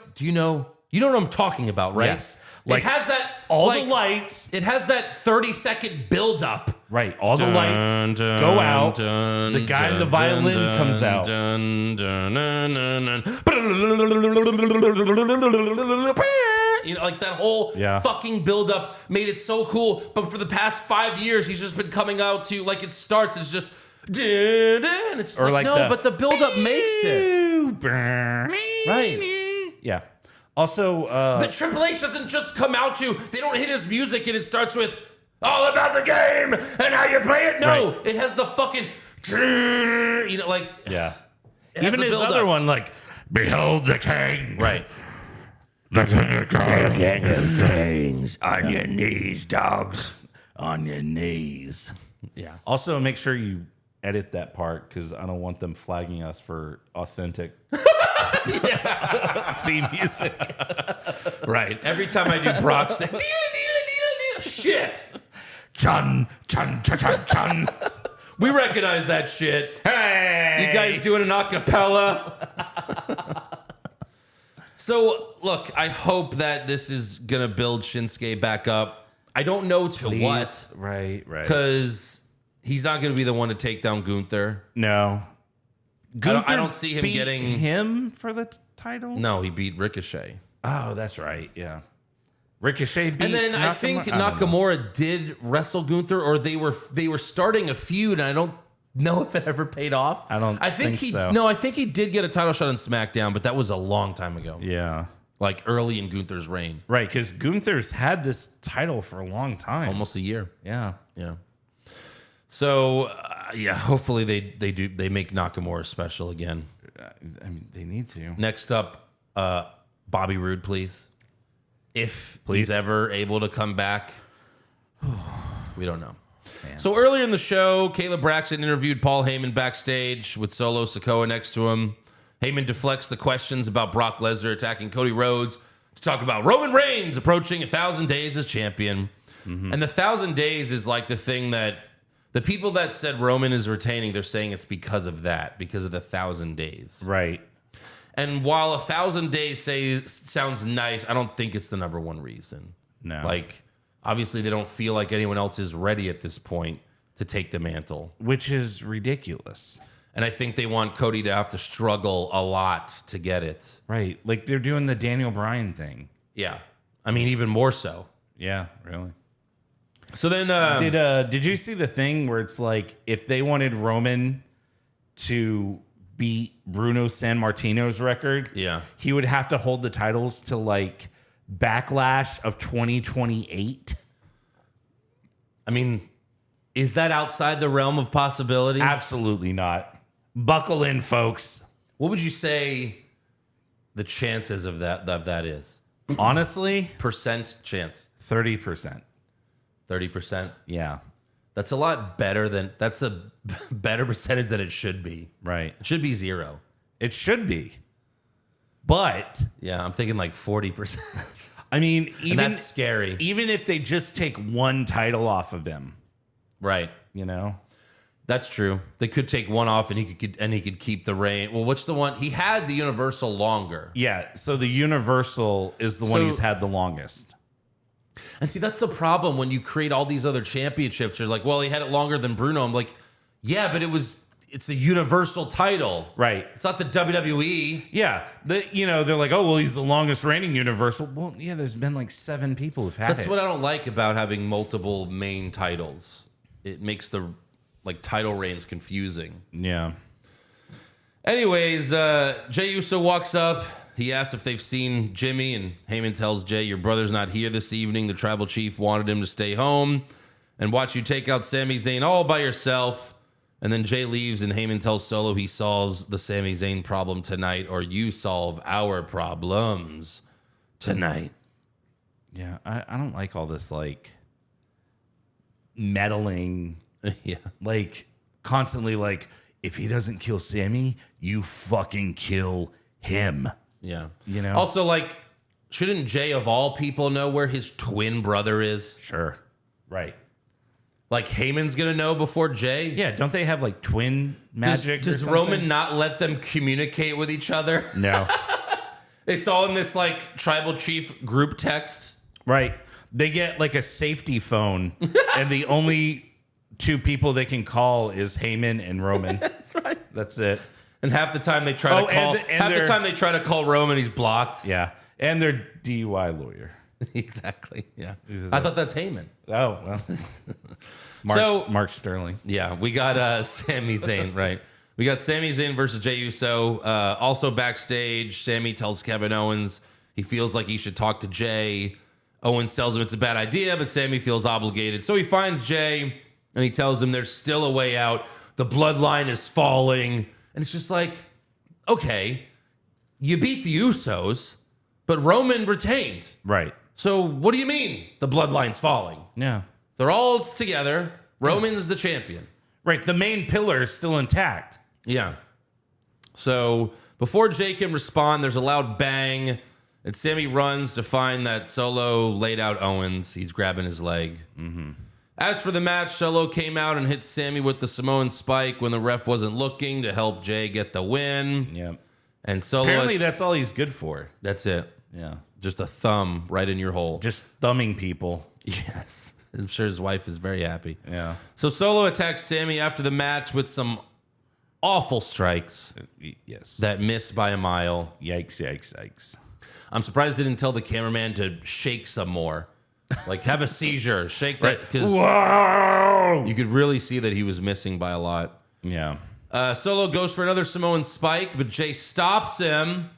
what I'm talking about, right? Yes. Like, it has that the lights. It has that 30-second build up. Right. All the lights go out. The guy in the violin comes out. You know, like that whole fucking build up made it so cool. But for the past 5 years, he's just been coming out to like it starts. And it's just and it's just like no, but the build up makes it right. Yeah. Also, the Triple H doesn't just come out to. They don't hit his music and it starts with all about the game and how you play it. No, it has the fucking you know, like even his other one, like behold the king, right. The king of kings. On your knees, dogs. On your knees. Yeah. Also, make sure you edit that part because I don't want them flagging us for authentic theme music. Right. Every time I do Brock's thing, shit. Chun, chun, chun, chun, chun. We recognize that shit. Hey, You guys doing an acapella? So, look, I hope that this is going to build Shinsuke back up. I don't know to what. Right. Because he's not going to be the one to take down Gunther. No. I don't see him beat getting him for the title. No, he beat Ricochet. Oh, that's right. Yeah. Ricochet beat And then I think Nakamura did wrestle Gunther, or they were starting a feud, and I don't know if it ever paid off. I think he so. No, I think he did get a title shot on SmackDown, but that was a long time ago. Yeah. like early in Gunther's reign. Right, because Gunther's had this title for a long time. Almost a year. Yeah. Yeah. So, hopefully they make Nakamura special again. I mean, they need to. Next up, Bobby Roode, please. If he's ever able to come back, we don't know. Man. So earlier in the show, Caleb Braxton interviewed Paul Heyman backstage with Solo Sikoa next to him. Heyman deflects the questions about Brock Lesnar attacking Cody Rhodes to talk about Roman Reigns approaching 1,000 days as champion. Mm-hmm. And the 1,000 days is like the thing that the people that said Roman is retaining, they're saying it's because of that, because of the 1,000 days. Right. And while 1,000 days sounds nice, I don't think it's the number one reason. No. Like, obviously, they don't feel like anyone else is ready at this point to take the mantle. Which is ridiculous. And I think they want Cody to have to struggle a lot to get it. Right. Like they're doing the Daniel Bryan thing. Yeah. I mean, even more so. Yeah, really. So then... did you see the thing where it's like, if they wanted Roman to beat Bruno Sammartino's record, he would have to hold the titles to like Backlash of 2028? I mean, is that outside the realm of possibility? Absolutely not. Buckle in, folks. What would you say the chances of that is? Honestly, percent chance. 30%. 30%? Yeah. That's a lot better that's a better percentage than it should be. Right. It should be 0. It should be. But yeah, I'm thinking like 40%. I mean, even that's scary. Even if they just take one title off of him. Right. You know? That's true. They could take one off and he could keep the reign. Well, what's the one? He had the Universal longer. Yeah, so the Universal is the one he's had the longest. And see, that's the problem when you create all these other championships. You're like, well, he had it longer than Bruno. I'm like, yeah, but it's a Universal title. Right. It's not the WWE. Yeah. They're like, oh, well, he's the longest reigning Universal. Well, yeah, there's been like 7 people who've had it. That's what I don't like about having multiple main titles. It makes the title reigns confusing. Yeah. Anyways, Jey Uso walks up. He asks if they've seen Jimmy, and Heyman tells Jey, your brother's not here this evening. The tribal chief wanted him to stay home and watch you take out Sami Zayn all by yourself. And then Jey leaves, and Heyman tells Solo he solves the Sami Zayn problem tonight, or you solve our problems tonight. Yeah, I don't like all this, meddling. Yeah. Constantly, if he doesn't kill Sammy, you fucking kill him. Yeah. Also, shouldn't Jey, of all people, know where his twin brother is? Sure. Right. Heyman's going to know before Jey? Yeah, don't they have, twin magic? Does Roman not let them communicate with each other? No. It's all in this, tribal chief group text? Right. They get, a safety phone, and the only 2 people they can call is Heyman and Roman. That's right. That's it. And half the time they try to call. Half the time they try to call Roman, he's blocked. Yeah, and their DUI lawyer. Exactly. Yeah. I thought that's Heyman. Oh well. Mark Sterling. Yeah, we got Sami Zayn. Right. We got Sami Zayn versus Jey Uso. Also backstage, Sami tells Kevin Owens he feels like he should talk to Jey. Owens tells him it's a bad idea, but Sami feels obligated, so he finds Jey and he tells him there's still a way out. The bloodline is falling. And it's just okay, you beat the Usos, but Roman retained. Right. So what do you mean the bloodline's falling? Yeah. They're all together. Roman's the champion. Right. The main pillar is still intact. Yeah. So before Jey can respond, there's a loud bang, and Sami runs to find that Solo laid out Owens. He's grabbing his leg. Mm-hmm. As for the match, Solo came out and hit Sami with the Samoan spike when the ref wasn't looking to help Jey get the win. Yep. And Solo... Apparently that's all he's good for. That's it. Yeah. Just a thumb right in your hole. Just thumbing people. Yes. I'm sure his wife is very happy. Yeah. So Solo attacks Sami after the match with some awful strikes. Yes. That missed by a mile. Yikes, yikes, yikes. I'm surprised they didn't tell the cameraman to shake some more. Have a seizure. Shake that. Because you could really see that he was missing by a lot. Yeah. Solo goes for another Samoan spike, but Jey stops him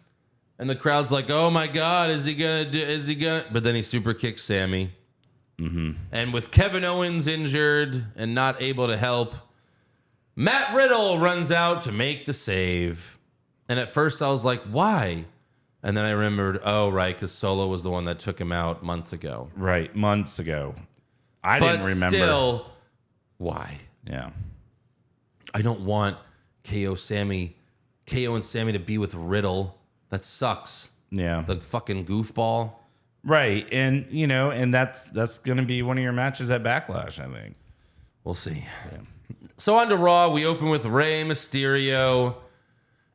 And the crowd's like, oh my God, is he going to? But then he super kicks Sammy. Mm-hmm. And with Kevin Owens injured and not able to help, Matt Riddle runs out to make the save. And at first I was like, why? And then I remembered, oh, right, because Solo was the one that took him out months ago. Right, months ago. I didn't remember. Still, why? Yeah. I don't want KO and Sammy to be with Riddle. That sucks. Yeah. The fucking goofball. Right. And, and that's going to be one of your matches at Backlash, I think. We'll see. Yeah. So on to Raw, we open with Rey Mysterio,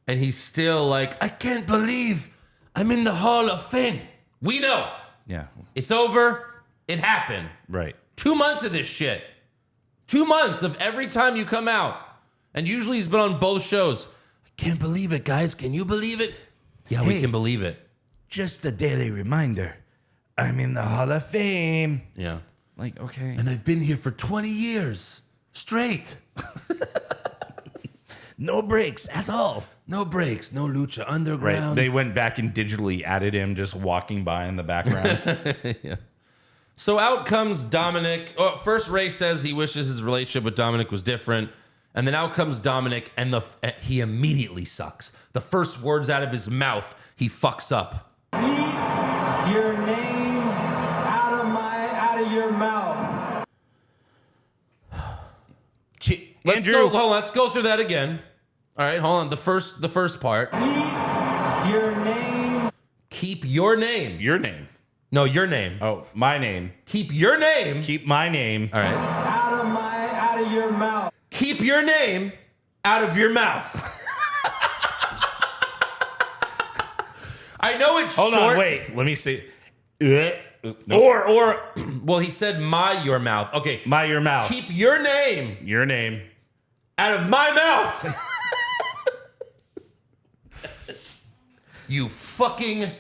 and he's still like, I can't believe I'm in the Hall of Fame. We know. Yeah. It's over. It happened. Right. 2 months of this shit. 2 months of every time you come out. And usually he's been on both shows. I can't believe it, guys. Can you believe it? Yeah, we can believe it. Just a daily reminder. I'm in the Hall of Fame. Yeah. Like, okay. And I've been here for 20 years. Straight. No breaks at all. No breaks. No Lucha Underground. Right. They went back and digitally added him just walking by in the background. Yeah. So out comes Dominic. Oh, first, Ray says he wishes his relationship with Dominic was different. And then out comes Dominic, and he immediately sucks. The first words out of his mouth, he fucks up. Keep your name out of your mouth. Let's go through that again. All right, hold on. The first part. Keep your name. Keep your name. Your name. No, your name. Oh, my name. Keep your name. Keep my name. All right. Out of your mouth. Keep your name out of your mouth. I know it's Hold short. on, wait. Let me see. Or, well, he said your mouth. Okay. Your mouth. Keep your name. Your name. Out of my mouth. You fucking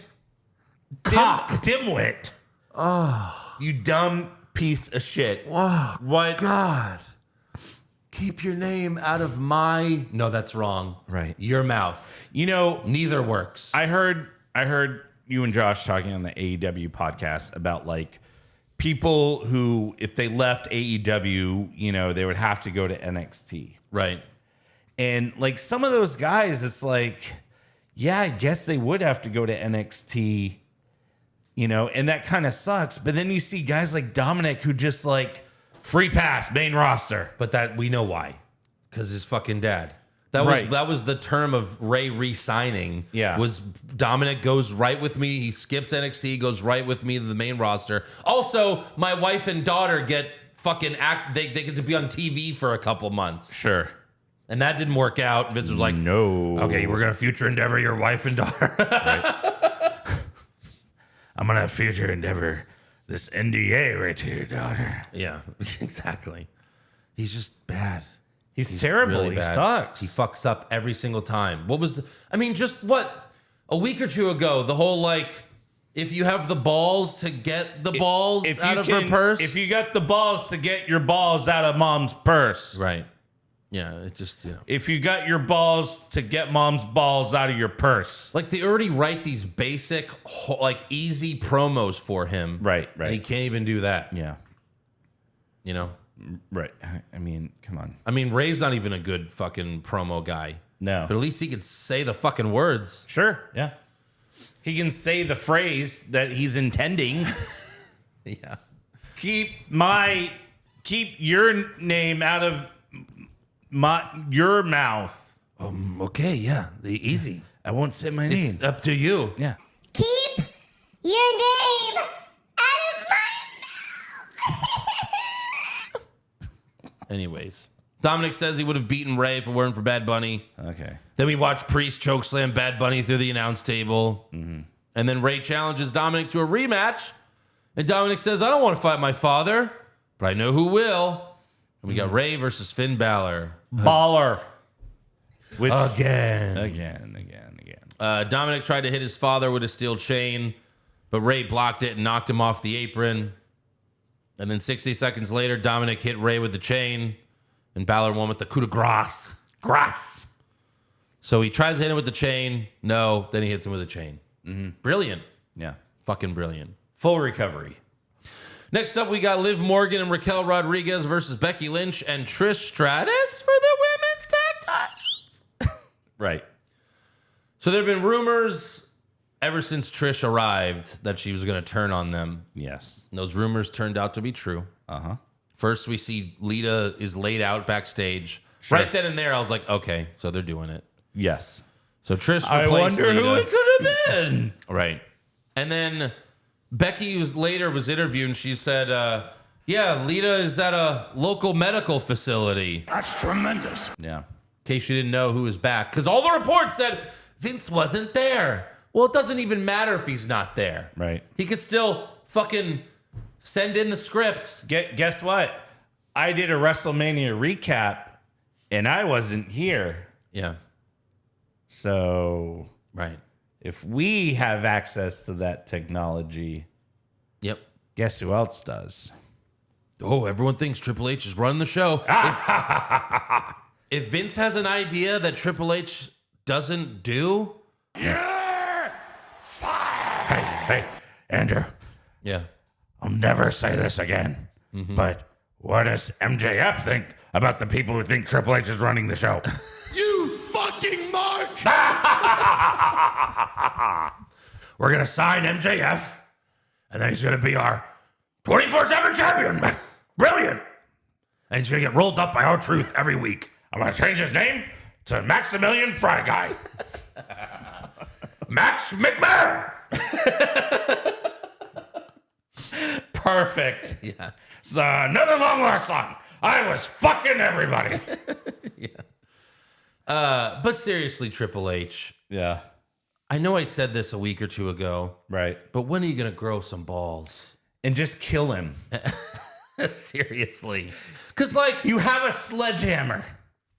Dimwit. Oh. You dumb piece of shit. Oh, what? God. Keep your name out of my... No, that's wrong. Right. Your mouth. Neither works. I heard you and Josh talking on the AEW podcast about like people who, if they left AEW, they would have to go to NXT. Right. And like some of those guys, it's like, yeah, I guess they would have to go to NXT, and that kind of sucks. But then you see guys like Dominic who just like free pass, main roster. But that we know why. Because his fucking dad. That was the term of Ray re-signing. Yeah. Was Dominic goes right with me. He skips NXT, goes right with me to the main roster. Also, my wife and daughter get fucking they get to be on TV for a couple months. Sure. And that didn't work out. Vince was like, no. Okay, we're going to future endeavor your wife and daughter. Right. I'm going to future endeavor this NDA right to your daughter. Yeah, exactly. He's just bad. He's terrible. Really he bad. sucks. He fucks up every single time. A week or two ago, the whole if you have the balls to get the balls out of her purse. If you got the balls to get your balls out of mom's purse. Right. Yeah, it just, If you got your balls to get mom's balls out of your purse. They already write these basic, easy promos for him. Right. And he can't even do that. Yeah. Right. I mean, come on. I mean, Ray's not even a good fucking promo guy. No. But at least he can say the fucking words. Sure. Yeah. He can say the phrase that he's intending. Yeah. Keep your name out of your mouth. Okay, yeah. Easy. I won't say my name. It's up to you. Yeah. Keep your name out of my Anyways, Dominic says he would have beaten Ray if it weren't for Bad Bunny. Okay. Then we watch Priest chokeslam Bad Bunny through the announce table. Mm-hmm. And then Ray challenges Dominic to a rematch. And Dominic says, I don't want to fight my father, but I know who will. And we got Ray versus Finn Balor. Baller. Which, Again. Dominic tried to hit his father with a steel chain, but Ray blocked it and knocked him off the apron. And then 60 seconds later, Dominic hit Ray with the chain, and Balor won with the coup de grace. So he tries to hit him with the chain. No, then he hits him with a chain. Brilliant. Yeah. Fucking brilliant. Full recovery. Next up, we got Liv Morgan and Raquel Rodriguez versus Becky Lynch and Trish Stratus for the women's tag titles. Right. So there have been rumors ever since Trish arrived that she was going to turn on them. Yes. And those rumors turned out to be true. Uh-huh. First, we see Lita is laid out backstage. Sure. Right then and there, I was like, okay, so they're doing it. Yes. So Trish I replaced wonder Lita. who it could have been. Right. And then Becky was interviewed and she said, yeah, Lita is at a local medical facility. That's tremendous. Yeah. In case you didn't know who was back. Because all the reports said Vince wasn't there. Well, it doesn't even matter if he's not there. Right. He could still fucking send in the script. Guess what? I did a WrestleMania recap, and I wasn't here. Yeah. So Right. if we have access to that technology, Yep. guess who else does? Oh, everyone thinks Triple H is running the show. If Vince has an idea that Triple H doesn't do, Hey, Andrew, yeah. I'll never say this again, but what does MJF think about the people who think Triple H is running the show? You fucking mark! We're going to sign MJF, and then he's going to be our 24/7 champion. Brilliant. And he's going to get rolled up by R-Truth every week. I'm going to change his name to Maximilian Fry Guy. Max McMahon. Perfect. Yeah. It's another long lost song. I was fucking everybody. But seriously, Triple H, Yeah. I know I said this a week or two ago, Right. but when are you going to grow some balls? And just kill him. Seriously. Because, like, You have a sledgehammer.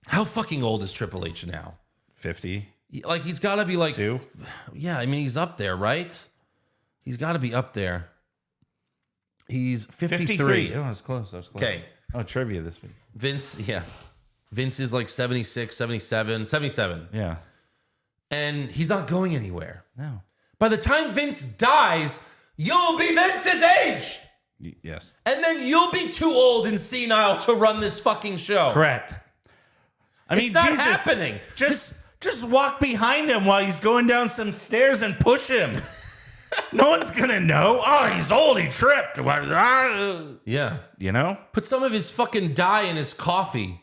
how fucking old is Triple H now? 50. Like, he's got to be like... Two? Yeah, I mean, he's up there, right? He's got to be up there. He's 53. Oh, I was close. Okay. Oh, trivia this week. Vince, yeah. Vince is like 76, 77, 77. Yeah. And he's not going anywhere. No. By the time Vince dies, you'll be Vince's age. Yes. And then you'll be too old and senile to run this fucking show. Correct. I mean, It's not Jesus, happening. Just walk behind him while he's going down some stairs and push him. No one's gonna know. Oh, he's old. He tripped. Yeah. You know? Put some of his fucking dye in his coffee.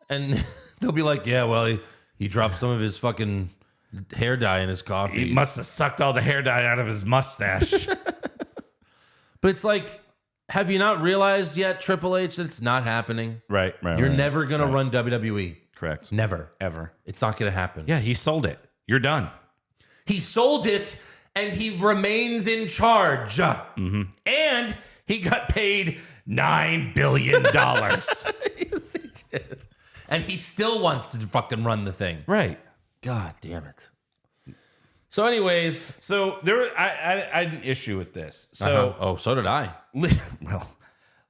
And they'll be like, yeah, well, he dropped some of his fucking hair dye in his coffee. He must have sucked all the hair dye out of his mustache. But it's like, have you not realized yet, Triple H, that it's not happening? Right. You're never going to run WWE. Correct. Never. Ever. It's not going to happen. Yeah, he sold it. You're done. He sold it and he remains in charge. Mm-hmm. And he got paid $9 billion. Yes, he did. And he still wants to fucking run the thing. Right. God damn it. So anyways. So I had an issue with this. So Oh, so did I.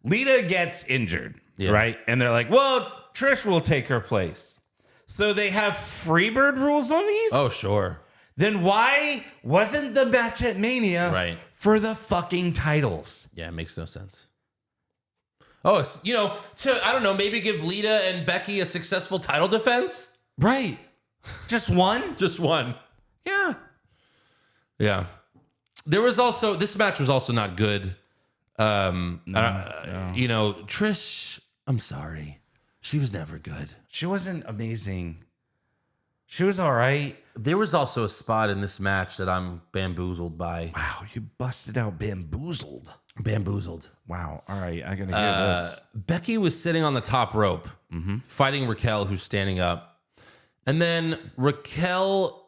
Lita gets injured, Yeah. right? And they're like, well, Trish will take her place. So they have Freebird rules on these? Oh, sure. Then why wasn't the match at Mania Right. for the fucking titles? Yeah, it makes no sense. Oh, it's, I don't know, maybe give Lita and Becky a successful title defense? Right. Just one? Just one. Yeah. Yeah. This match was also not good. Trish, I'm sorry. She was never good. She wasn't amazing. She was all right. There was also a spot in this match that I'm bamboozled by. Wow, you busted out bamboozled. Bamboozled. Wow. All right, I gotta hear this. Becky was sitting on the top rope, fighting Raquel, who's standing up. And then Raquel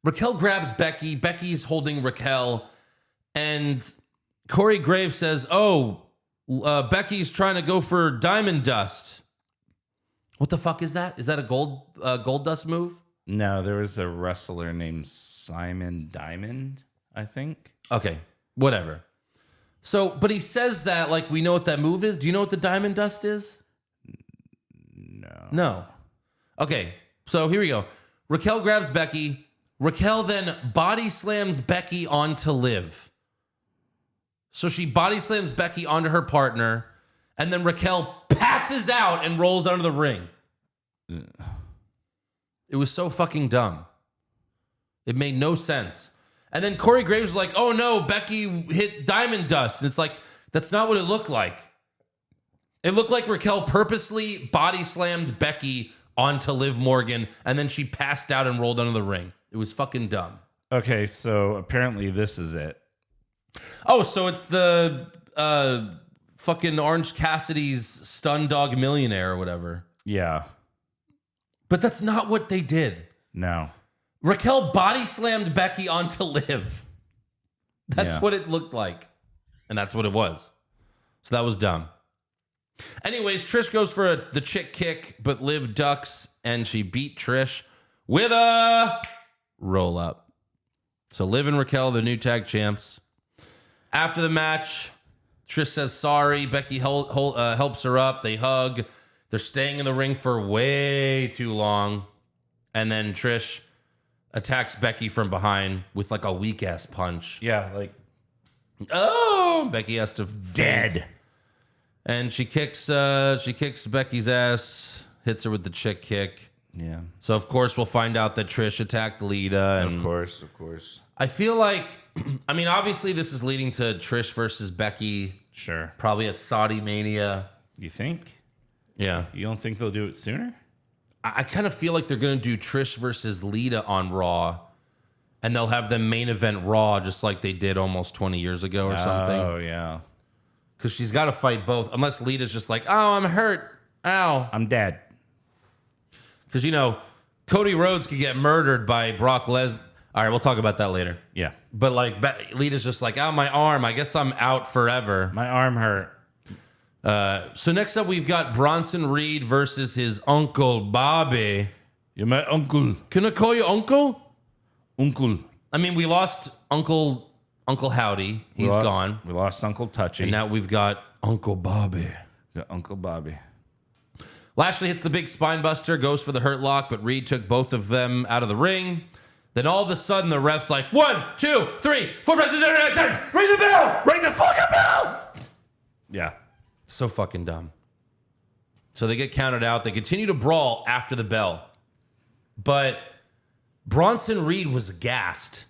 grabs Becky. Becky's holding Raquel. And Corey Graves says, Becky's trying to go for Diamond Dust. What the fuck is that? Is that a gold dust move? No, there was a wrestler named Simon Diamond, I think. Okay, whatever. So, but he says that like we know what that move is. Do you know what the Diamond Dust is? No. Okay, so here we go. Raquel grabs Becky. Raquel then body slams Becky onto Liv. So she body slams Becky onto her partner, and then Raquel passes out and rolls under the ring. It was so fucking dumb. It made no sense. And then Corey Graves was like, oh no, Becky hit diamond dust. And it's like, that's not what it looked like. It looked like Raquel purposely body slammed Becky onto Liv Morgan, and then she passed out and rolled under the ring. It was fucking dumb. Okay, so apparently this is it. Oh, so it's the fucking Orange Cassidy's Stun Dog Millionaire or whatever. Yeah. But that's not what they did. No. Raquel body slammed Becky onto Liv. That's what it looked like. And that's what it was. So that was dumb. Anyways, Trish goes for the chick kick, but Liv ducks, and she beat Trish with a roll up. So Liv and Raquel, the new tag champs. After the match, Trish says sorry. Becky helps her up. They hug. They're staying in the ring for way too long. And then Trish attacks Becky from behind with like a weak ass punch. Yeah, like, oh, Becky has to dead. faint. And she kicks Becky's ass, hits her with the chick kick. Yeah. So of course we'll find out that Trish attacked Lita. And Of course. I feel like, I mean, obviously this is leading to Trish versus Becky. Sure. Probably at Saudi Mania. You think? Yeah. You don't think they'll do it sooner? I kind of feel like they're going to do Trish versus Lita on Raw, and they'll have them main event Raw just like they did almost 20 years ago or something. Oh, yeah. Because she's got to fight both, unless Lita's just like, oh, I'm hurt. Ow. I'm dead. Because, you know, Cody Rhodes could get murdered by Brock Lesnar. All right, we'll talk about that later. Yeah. But, like, Lita's just like, oh, my arm. I guess I'm out forever. My arm hurt. So next up, we've got Bronson Reed versus his uncle, Bobby. You're my uncle. Can I call you uncle? Uncle. I mean, we lost Uncle Howdy. He's gone. We lost Uncle Touchy. And now we've got Uncle Bobby. Yeah, Uncle Bobby. Lashley hits the big spine buster, goes for the hurt lock, but Reed took both of them out of the ring. Then all of a sudden, the ref's like, 1, 2, 3, 4, 5, 6, 7, 8, 9, 10. Ring the bell! Ring the fucking bell! Yeah. So fucking dumb. So they get counted out. They continue to brawl after the bell. But Bronson Reed was gassed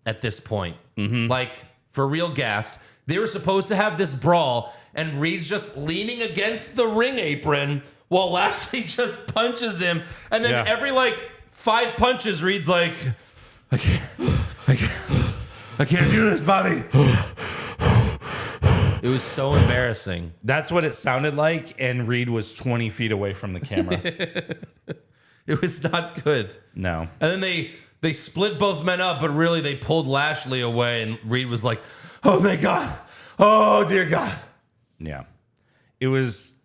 at this point. Like, for real gassed. They were supposed to have this brawl, and Reed's just leaning against the ring apron while Lashley just punches him. And then every, like, 5 punches, Reed's like, I can't do this, Bobby. It was so embarrassing. That's what it sounded like, and Reed was 20 feet away from the camera. It was not good. No. And then they split both men up, but really they pulled Lashley away, and Reed was like, oh, thank God. Oh, dear God. Yeah. It was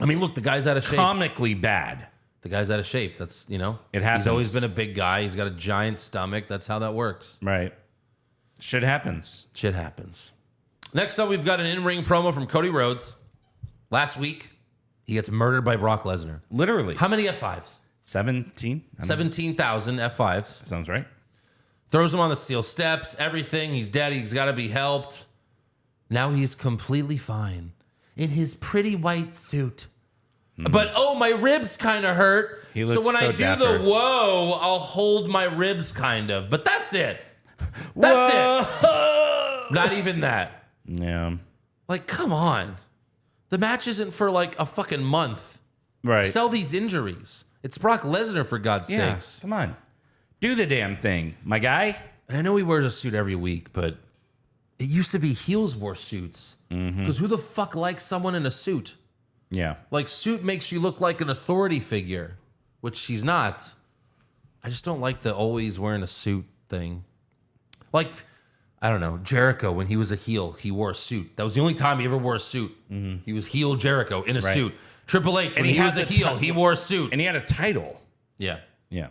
I mean, look, the guy's out of shape. comically bad. The guy's out of shape. That's, you know. It happens. He's always been a big guy. He's got a giant stomach. That's how that works. Right. Shit happens. Shit happens. Next up, we've got an in-ring promo from Cody Rhodes. Last week, he gets murdered by Brock Lesnar. Literally. How many F5s? 17? 17,000 F5s. Sounds right. Throws him on the steel steps, everything. He's dead. He's got to be helped. Now he's completely fine in his pretty white suit. But, oh, my ribs kind of hurt. He So looks when so I do dapper. the whoa, I'll hold my ribs kind of. But that's it. That's it. Not even that. Yeah. Like, come on. The match isn't for like a fucking month. Right. Sell these injuries. It's Brock Lesnar, for God's Yeah. sakes. Come on. Do the damn thing, my guy. And I know he wears a suit every week, but it used to be heels wore suits. Because who the fuck likes someone in a suit? Yeah. Like, suit makes you look like an authority figure, which he's not. I just don't like the always wearing a suit thing. Like, I don't know, Jericho, when he was a heel, he wore a suit. That was the only time he ever wore a suit. He was heel Jericho in a Right. suit. Triple H, when he he had was a the heel, he wore a suit. And he had a title. Yeah. Yeah.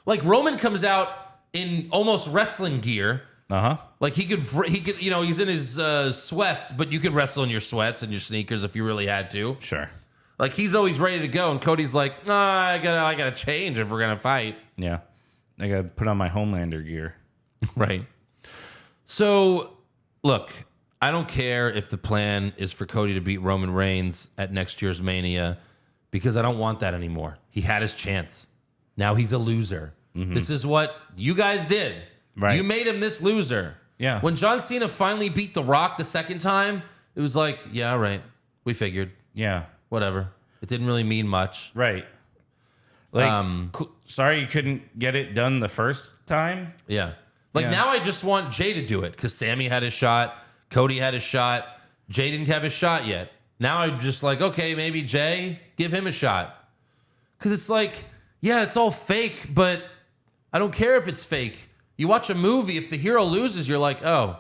Like, Roman comes out in almost wrestling gear. Uh-huh. Like, he could, you know, he's in his sweats, but you could wrestle in your sweats and your sneakers if you really had to. Sure. Like, he's always ready to go, and Cody's like, I gotta change if we're gonna fight. Yeah. I got to put on my Homelander gear. Right. So, look, I don't care if the plan is for Cody to beat Roman Reigns at next year's Mania because I don't want that anymore. He had his chance. Now he's a loser. This is what you guys did. Right. You made him this loser. Yeah. When John Cena finally beat The Rock the second time, it was like, yeah, all right. We figured. Yeah. Whatever. It didn't really mean much. Right. Like, sorry you couldn't get it done the first time. Yeah. Like now I just want Jay to do it because Sammy had his shot. Cody had his shot. Jay didn't have his shot yet. Now I'm just like, okay, maybe Jay, give him a shot. Because it's like, yeah, it's all fake, but I don't care if it's fake. You watch a movie, if the hero loses, you're like, oh,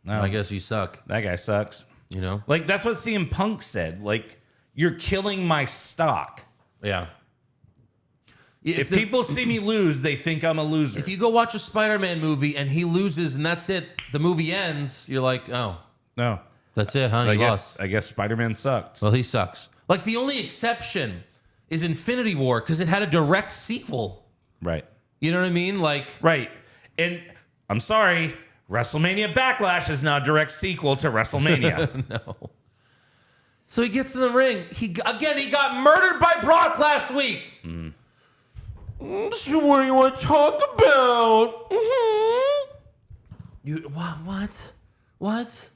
I guess you suck. That guy sucks. You know? Like, that's what CM Punk said. Like, you're killing my stock. Yeah. If people see me lose, they think I'm a loser. If you go watch a Spider-Man movie and he loses and that's it, the movie ends, you're like, oh, no. that's it, huh? I He guess lost. Spider-Man sucked. Well, he sucks. Like, the only exception is Infinity War because it had a direct sequel. Right. You know what I mean? Like, Right. And I'm sorry, WrestleMania Backlash is now a direct sequel to WrestleMania. no. So he gets in the ring. He got murdered by Brock last week. So what do you want to talk about? You what?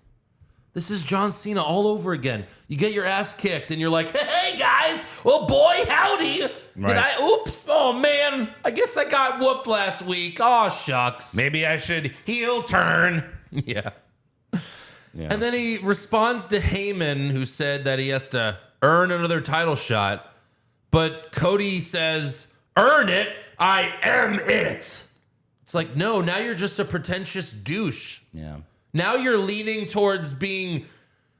This is John Cena all over again. You get your ass kicked, and you're like, "Hey guys, well boy, howdy." Right. Oops, oh man, I guess I got whooped last week. Oh shucks. Maybe I should heel turn. Yeah. And then he responds to Heyman, who said that he has to earn another title shot. But Cody says, earn it? I am it. It's like, no, now you're just a pretentious douche. Yeah. Now you're leaning towards being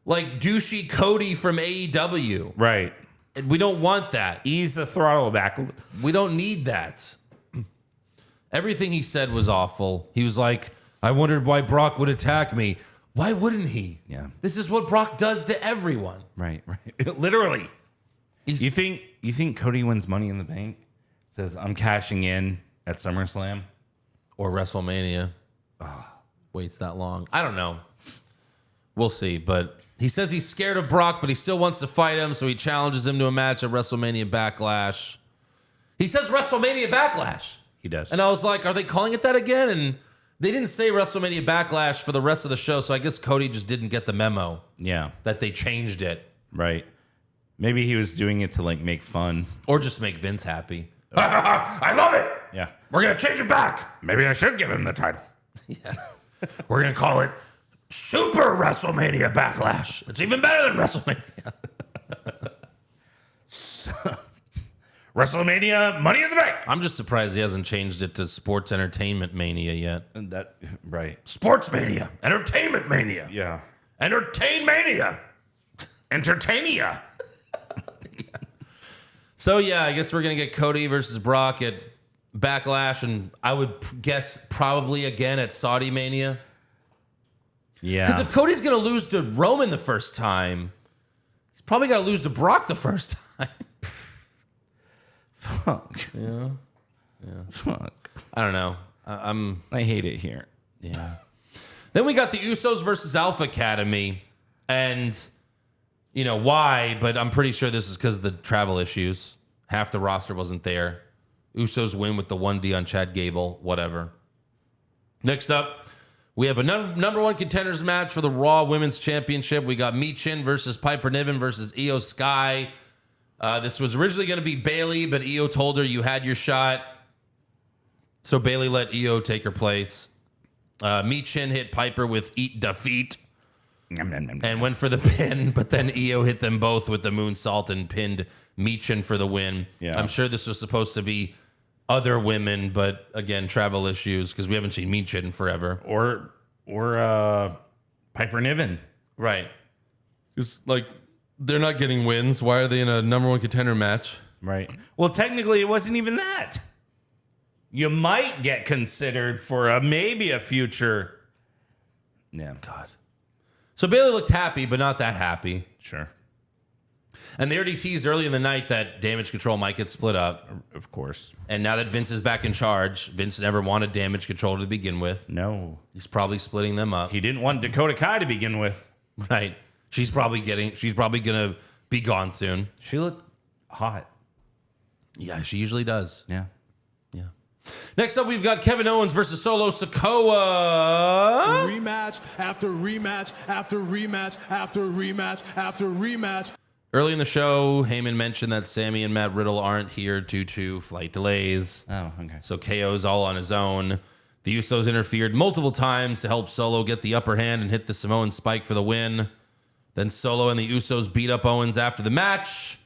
like douchey Cody from AEW. Right. And we don't want that. Ease the throttle back. We don't need that. Everything he said was awful. He was like, I wondered why Brock would attack me. Why wouldn't he? Yeah. This is what Brock does to everyone. Right. Literally. He's, You think Cody wins Money in the Bank? Says, I'm cashing in at SummerSlam. or WrestleMania. Waits that long. I don't know. We'll see. But he says he's scared of Brock, but he still wants to fight him, so he challenges him to a match at WrestleMania Backlash. He says WrestleMania Backlash. He does. And I was like, are they calling it that again? And they didn't say WrestleMania Backlash for the rest of the show, so I guess Cody just didn't get the memo. Yeah. That they changed it. Right. Maybe he was doing it to like make fun. Or just make Vince happy. I love it. Yeah. We're going to change it back. Maybe I should give him the title. Yeah. We're going to call it Super WrestleMania Backlash. It's even better than WrestleMania. WrestleMania Money in the Bank. I'm just surprised he hasn't changed it to Sports Entertainment Mania yet. That right. Sports Mania. Entertainment Mania. Yeah. Entertain Mania. Entertainia. So, yeah, I guess we're going to get Cody versus Brock at Backlash, and I would guess probably again at Saudi Mania. Yeah. Because if Cody's going to lose to Roman the first time, he's probably got to lose to Brock the first time. Fuck. Yeah. Fuck. I don't know. I hate it here. Yeah. Then we got the Usos versus Alpha Academy, and you know why, but I'm pretty sure this is because of the travel issues. Half the roster wasn't there. Usos win with the 1D on Chad Gable, whatever. Next up, we have a number one contenders match for the Raw Women's Championship. We got Michin versus Piper Niven versus Io Sky. This was originally going to be Bayley, but Io told her you had your shot. So Bayley let Io take her place. Michin hit Piper with Eat Defeat and went for the pin, but then Io hit them both with the moonsault and pinned Michin for the win. Yeah. I'm sure this was supposed to be other women, but again, travel issues because we haven't seen Michin in forever. Or Piper Niven. Right. It's like they're not getting wins. Why are they in a number one contender match? Right. Well, technically, it wasn't even that. You might get considered for maybe a future. Yeah. God. So Bayley looked happy, but not that happy. Sure. And they already teased early in the night that Damage Control might get split up. Of course. And now that Vince is back in charge, Vince never wanted Damage Control to begin with. No. He's probably splitting them up. He didn't want Dakota Kai to begin with. Right. She's probably gonna be gone soon. She looked hot. Yeah, she usually does. Yeah. Yeah. Next up, we've got Kevin Owens versus Solo Sikoa. Rematch after rematch after rematch after rematch after rematch. Early in the show, Heyman mentioned that Sammy and Matt Riddle aren't here due to flight delays. Oh, okay. So KO's all on his own. The Usos interfered multiple times to help Solo get the upper hand and hit the Samoan spike for the win. Then Solo and the Usos beat up Owens after the match.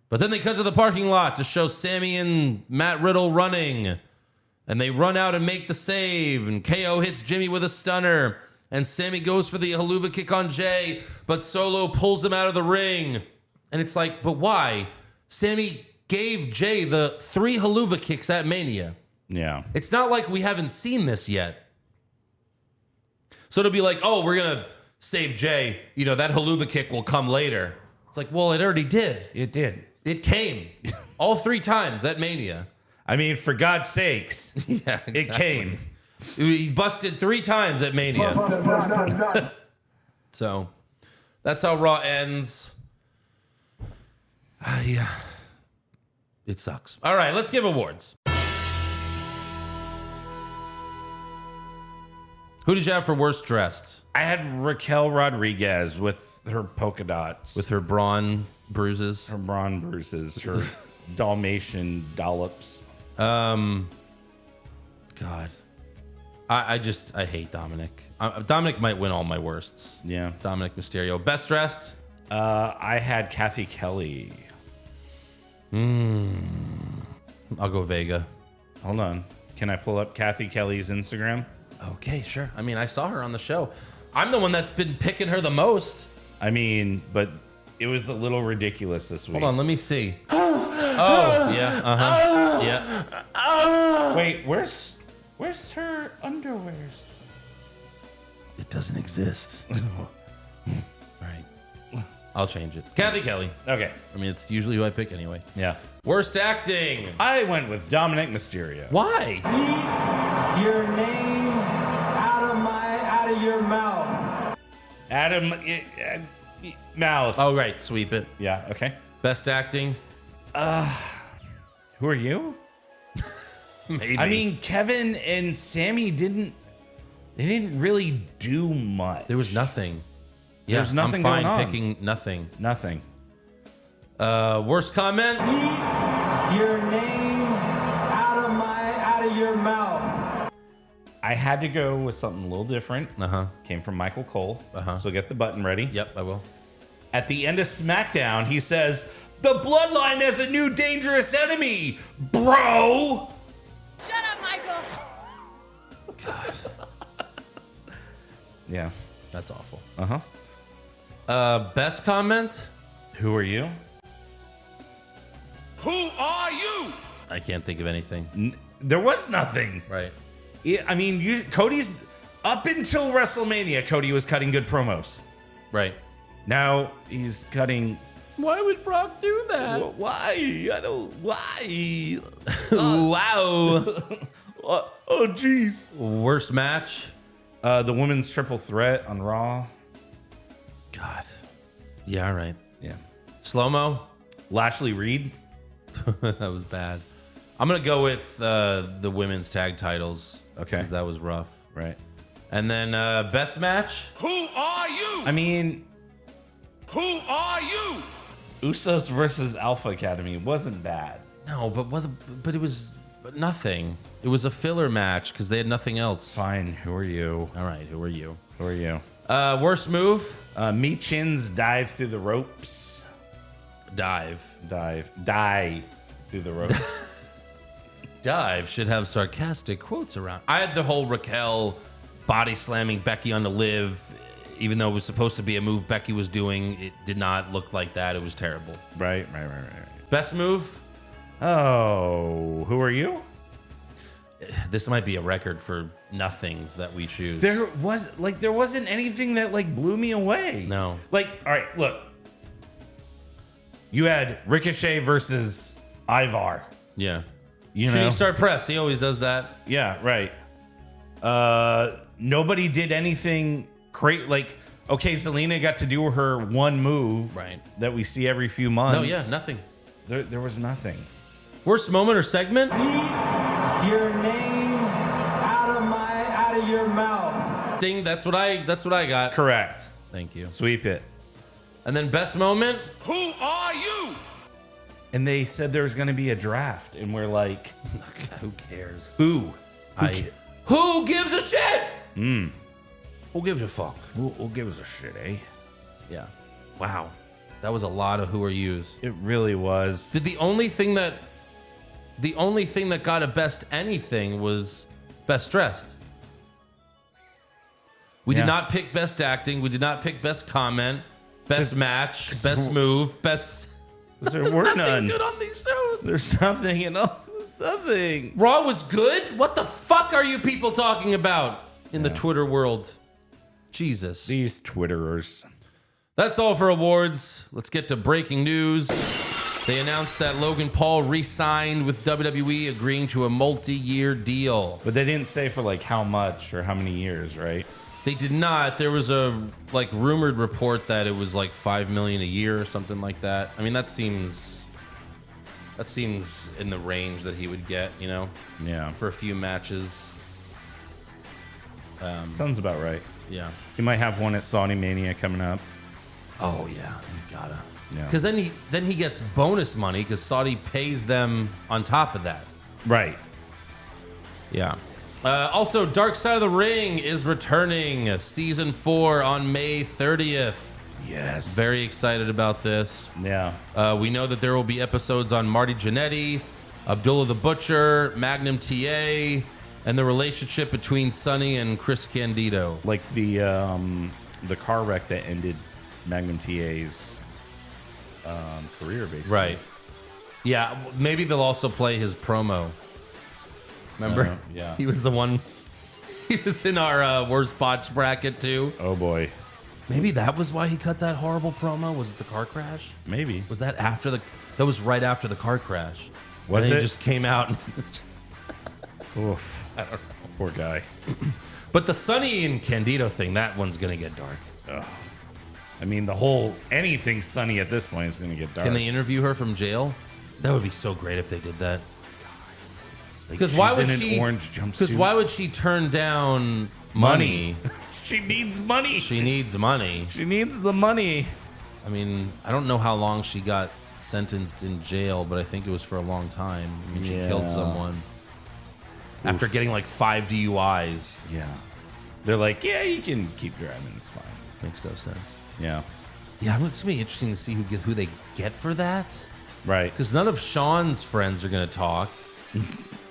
But then they cut to the parking lot to show Sammy and Matt Riddle running. And they run out and make the save. And KO hits Jimmy with a stunner. And Sammy goes for the haluva kick on Jay. But Solo pulls him out of the ring. And it's like, but why? Sammy gave Jay the 3 haluva kicks at Mania. Yeah. It's not like we haven't seen this yet. So to be like, oh, we're going to save Jay. You know, that haluva kick will come later. It's like, well, it already did. It did. It came all 3 times at Mania. I mean, for God's sakes, Yeah, exactly. it came. He busted 3 times at Mania. So that's how Raw ends. Yeah. It sucks. All right, let's give awards. Who did you have for worst dressed? I had Raquel Rodriguez with her polka dots. With her brawn bruises? her brawn bruises, her Dalmatian dollops. God. I hate Dominic. Dominic might win all my worsts. Yeah. Dominic Mysterio. Best dressed? I had Kathy Kelly. I'll go Vega. Hold on. Can I pull up Kathy Kelly's Instagram? Okay, sure. I mean, I saw her on the show. I'm the one that's been picking her the most. I mean, but it was a little ridiculous this week. Hold on, let me see. Oh, yeah, uh-huh. Yeah. Wait, where's her underwears? It doesn't exist. Right. I'll change it. Kathy Kelly. Okay. I mean, it's usually who I pick anyway. Yeah. Worst acting. I went with Dominic Mysterio. Why? Keep your name out of your mouth. Adam mouth. Oh, right. Sweep it. Yeah, okay. Best acting. Who are you? Maybe. I mean, Kevin and Sammy didn't really do much. There was nothing. Yeah, There's nothing I'm fine going on. picking nothing. Nothing. Worst comment? Keep your name out of your mouth. I had to go with something a little different. Uh-huh. Came from Michael Cole. Uh-huh. So get the button ready. Yep, I will. At the end of SmackDown, he says, "The Bloodline has a new dangerous enemy, bro." Shut up, Michael. God, Yeah. that's awful. Uh-huh. Best comment? Who are you? Who are you? I can't think of anything. There was nothing. Right. I mean, Cody's up until WrestleMania, Cody was cutting good promos. Right. Now he's cutting. Why would Brock do that? Why? I don't. Why? Wow. Oh, jeez. Worst match? The women's triple threat on Raw. God. Yeah, all right. Yeah. Slow-mo? Lashley Reed. That was bad. I'm going to go with the women's tag titles. Okay. Because that was rough. Right. And then best match? Who are you? I mean, Who are you? Usos versus Alpha Academy wasn't bad. No, but it was nothing. It was a filler match because they had nothing else. Fine. Who are you? All right, who are you? Who are you? Worst move? Michin's dive through the ropes. Dive. Die through the ropes. Dive should have sarcastic quotes around. I had the whole Raquel body slamming Becky on the live, even though it was supposed to be a move Becky was doing. It did not look like that. It was terrible. Right. Best move? Oh, who are you? This might be a record for nothings that we choose. There wasn't anything that blew me away. No. All right, look. You had Ricochet versus Ivar. Yeah. You Shooting know? star press. He always does that. Yeah, right. Nobody did anything great. Like, okay, Zelina got to do her one move that we see every few months. No, yeah, nothing. There was nothing. Worst moment or segment? Your name out of your mouth. Ding, that's what I got. Correct. Thank you. Sweep it. And then best moment? Who are you? And they said there was going to be a draft, and we're like, who cares? Who? Who gives a shit? Who gives a fuck? Who gives a shit, eh? Yeah. Wow. That was a lot of who are yous. It really was. The only thing that got a best anything was best dressed. We did not pick best acting. We did not pick best comment, best match, best move, best. There were none good on these shows. There's nothing at all. Nothing. Raw was good. What the fuck are you people talking about in the Twitter world? Jesus. These Twitterers. That's all for awards. Let's get to breaking news. They announced that Logan Paul re-signed with WWE, agreeing to a multi-year deal. But they didn't say for like how much or how many years, right? They did not. There was a rumored report that it was like $5 million a year or something like that. I mean, that seems in the range that he would get, you know? Yeah. For a few matches. Sounds about right. Yeah. He might have one at Saudi Mania coming up. Oh yeah, he's gotta. Yeah. Because then he gets bonus money because Saudi pays them on top of that. Right. Yeah. Also, Dark Side of the Ring is returning season 4 on May 30th. Yes. Very excited about this. Yeah. We know that there will be episodes on Marty Jannetty, Abdullah the Butcher, Magnum TA, and the relationship between Sonny and Chris Candido. Like the car wreck that ended Magnum TA's career, basically. Right. Yeah, maybe they'll also play his promo. Remember? Yeah. He was the one. He was in our worst botch bracket too. Oh boy. Maybe that was why he cut that horrible promo. Was it the car crash? Maybe. Was that after the? That was right after the car crash. Was and it? He just came out. And Oof. I don't know. Poor guy. But the Sonny and Candido thing, that one's gonna get dark. Ugh. I mean, the whole anything Sunny at this point is going to get dark. Can they interview her from jail? That would be so great if they did that. Because Like, why she's would in she? an orange jumpsuit? Because why would she turn down money? She needs money. She needs money. She needs the money. I mean, I don't know how long she got sentenced in jail, but I think it was for a long time. I mean, she killed someone after getting like 5 DUIs. Yeah. They're like, yeah, you can keep driving. It's fine. Makes no sense. Yeah. Yeah, it's gonna be interesting to see who they get for that. Right. Because none of Sean's friends are gonna talk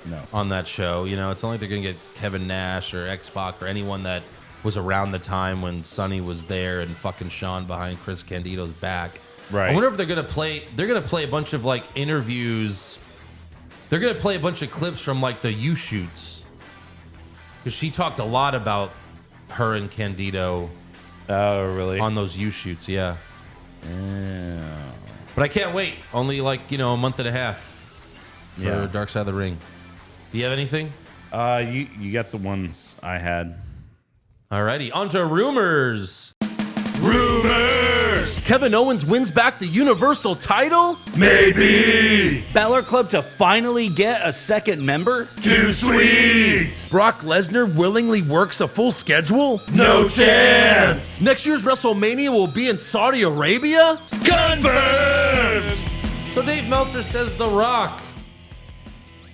No. on that show. You know, it's not like they're gonna get Kevin Nash or X-Pac or anyone that was around the time when Sonny was there and fucking Sean behind Chris Candido's back. Right. I wonder if they're gonna play. They're gonna play a bunch of like interviews. They're gonna play a bunch of clips from like the U shoots because she talked a lot about her and Candido. Oh, really? On those U shoots, yeah. Yeah. But I can't wait. Only like, a month and a half for Dark Side of the Ring. Do you have anything? You got the ones I had. Alrighty, on to rumors. Rumors! Kevin Owens wins back the Universal title? Maybe. Balor Club to finally get a second member? Too sweet. Brock Lesnar willingly works a full schedule? No chance. Next year's WrestleMania will be in Saudi Arabia? Confirmed. So Dave Meltzer says The Rock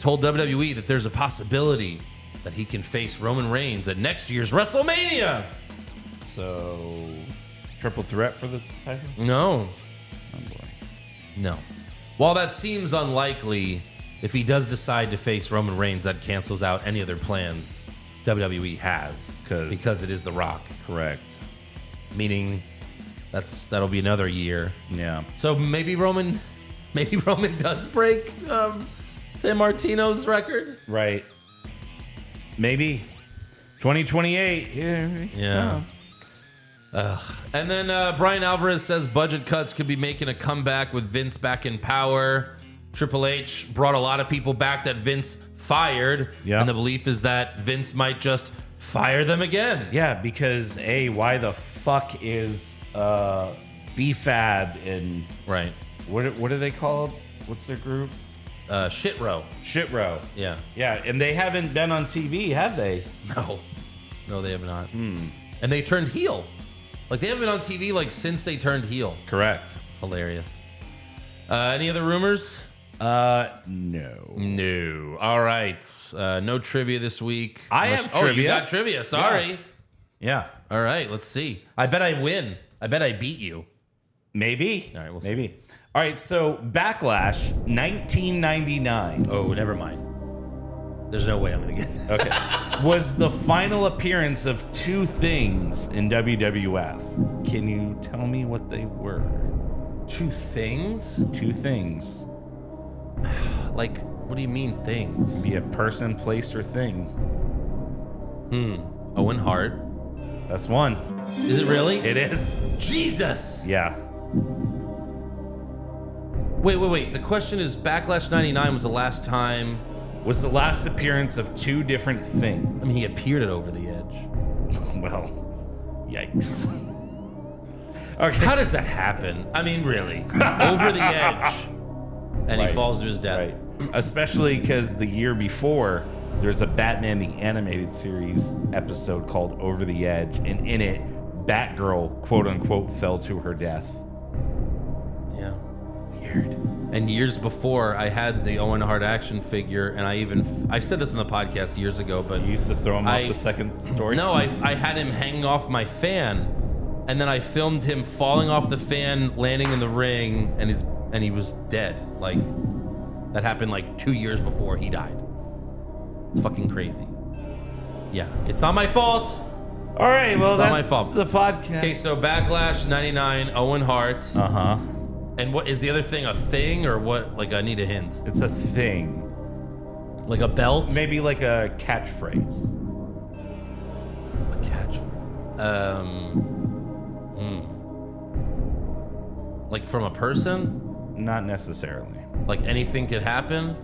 told WWE that there's a possibility that he can face Roman Reigns at next year's WrestleMania. So, triple threat for the title? No. Oh, boy. No. While that seems unlikely, if he does decide to face Roman Reigns, that cancels out any other plans WWE has. Because it is The Rock. Correct. Meaning that'll be another year. Yeah. So maybe Roman does break San Martino's record. Right. Maybe 2028. Yeah. And then Brian Alvarez says budget cuts could be making a comeback with Vince back in power. Triple H brought a lot of people back that Vince fired. Yeah. And the belief is that Vince might just fire them again. Yeah, because why the fuck is B-Fab and Right. what are they called? What's their group? Shit Row. Shit Row. Yeah. Yeah, and they haven't been on TV, have they? No, they have not. And they turned heel. Like, they haven't been on TV like since they turned heel. Correct. Hilarious. Any other rumors? No. All right. No trivia this week. I have Oh, trivia. you got trivia. Sorry. Yeah. All right. Let's see. I bet I win. I bet I beat you. Maybe. All right, we'll Maybe. All right, so Backlash 1999. Oh, never mind. There's no way I'm going to get that. Okay. Was the final appearance of two things in WWF. Can you tell me what they were? Two things? Two things. Like, what do you mean things? Be a person, place, or thing. Owen Hart. That's one. Is it really? It is. Jesus. Yeah. Wait. The question is Backlash 99 was the last time. Was the last appearance of two different things. I mean, he appeared at Over the Edge. Well, yikes. Okay. How does that happen? I mean, really. Over the Edge. And he falls to his death. Right. Especially because the year before, there's a Batman the Animated Series episode called Over the Edge, and in it, Batgirl, quote unquote, fell to her death. Yeah. Weird. And years before, I had the Owen Hart action figure, and I said this in the podcast years ago, but You used to throw him off the second story? No, I had him hanging off my fan, and then I filmed him falling off the fan, landing in the ring, and he was dead. Like, that happened like 2 years before he died. It's fucking crazy. Yeah, it's not my fault. All right, well, It's not that's my fault. the podcast. Okay, so Backlash 99, Owen Hart. Uh-huh. And what is the other thing? A thing or what? Like, I need a hint. It's a thing. Like a belt? Maybe like a catchphrase. A catch. Like from a person? Not necessarily. Like anything could happen?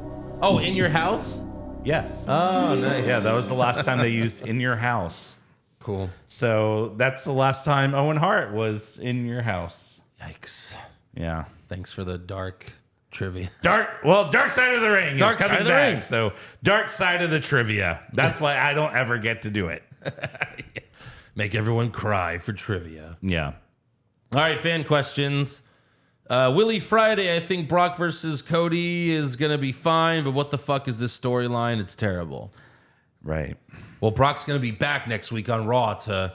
Oh, in your house? Yes. Oh, nice. Yeah, that was the last time they used in your house. Cool. So that's the last time Owen Hart was in your house. Yikes. Yeah. Thanks for the dark trivia. Dark side of the ring. Dark is coming side of the back. ring. So dark side of the trivia. That's why I don't ever get to do it. Make everyone cry for trivia. Yeah. All right, fan questions. Willie Friday, I think Brock versus Cody is going to be fine, but what the fuck is this storyline? It's terrible. Right. Well, Brock's going to be back next week on Raw to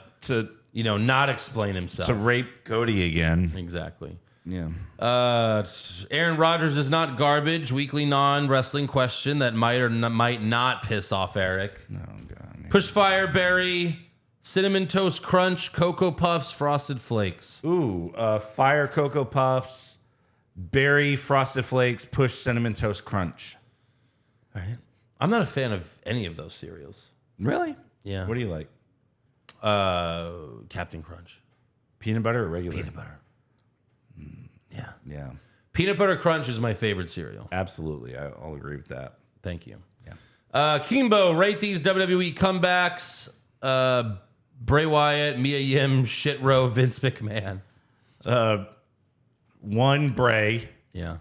not explain himself. To rape Cody again. Exactly. Yeah. Aaron Rodgers is not garbage. Weekly non-wrestling question that might or might not piss off Eric. Oh, God. Pushfire Berry, Cinnamon Toast Crunch, Cocoa Puffs, Frosted Flakes. Ooh, Fire Cocoa Puffs, Berry Frosted Flakes, Push Cinnamon Toast Crunch. All right. I'm not a fan of any of those cereals. Really? Yeah. What do you like? Captain Crunch. Peanut butter or regular? Peanut butter. Yeah. Yeah. Peanut Butter Crunch is my favorite cereal. Absolutely. I'll agree with that. Thank you. Yeah. Kimbo, rate these WWE comebacks. Bray Wyatt, Mia Yim, Shit Row, Vince McMahon. 1, Bray. Yeah.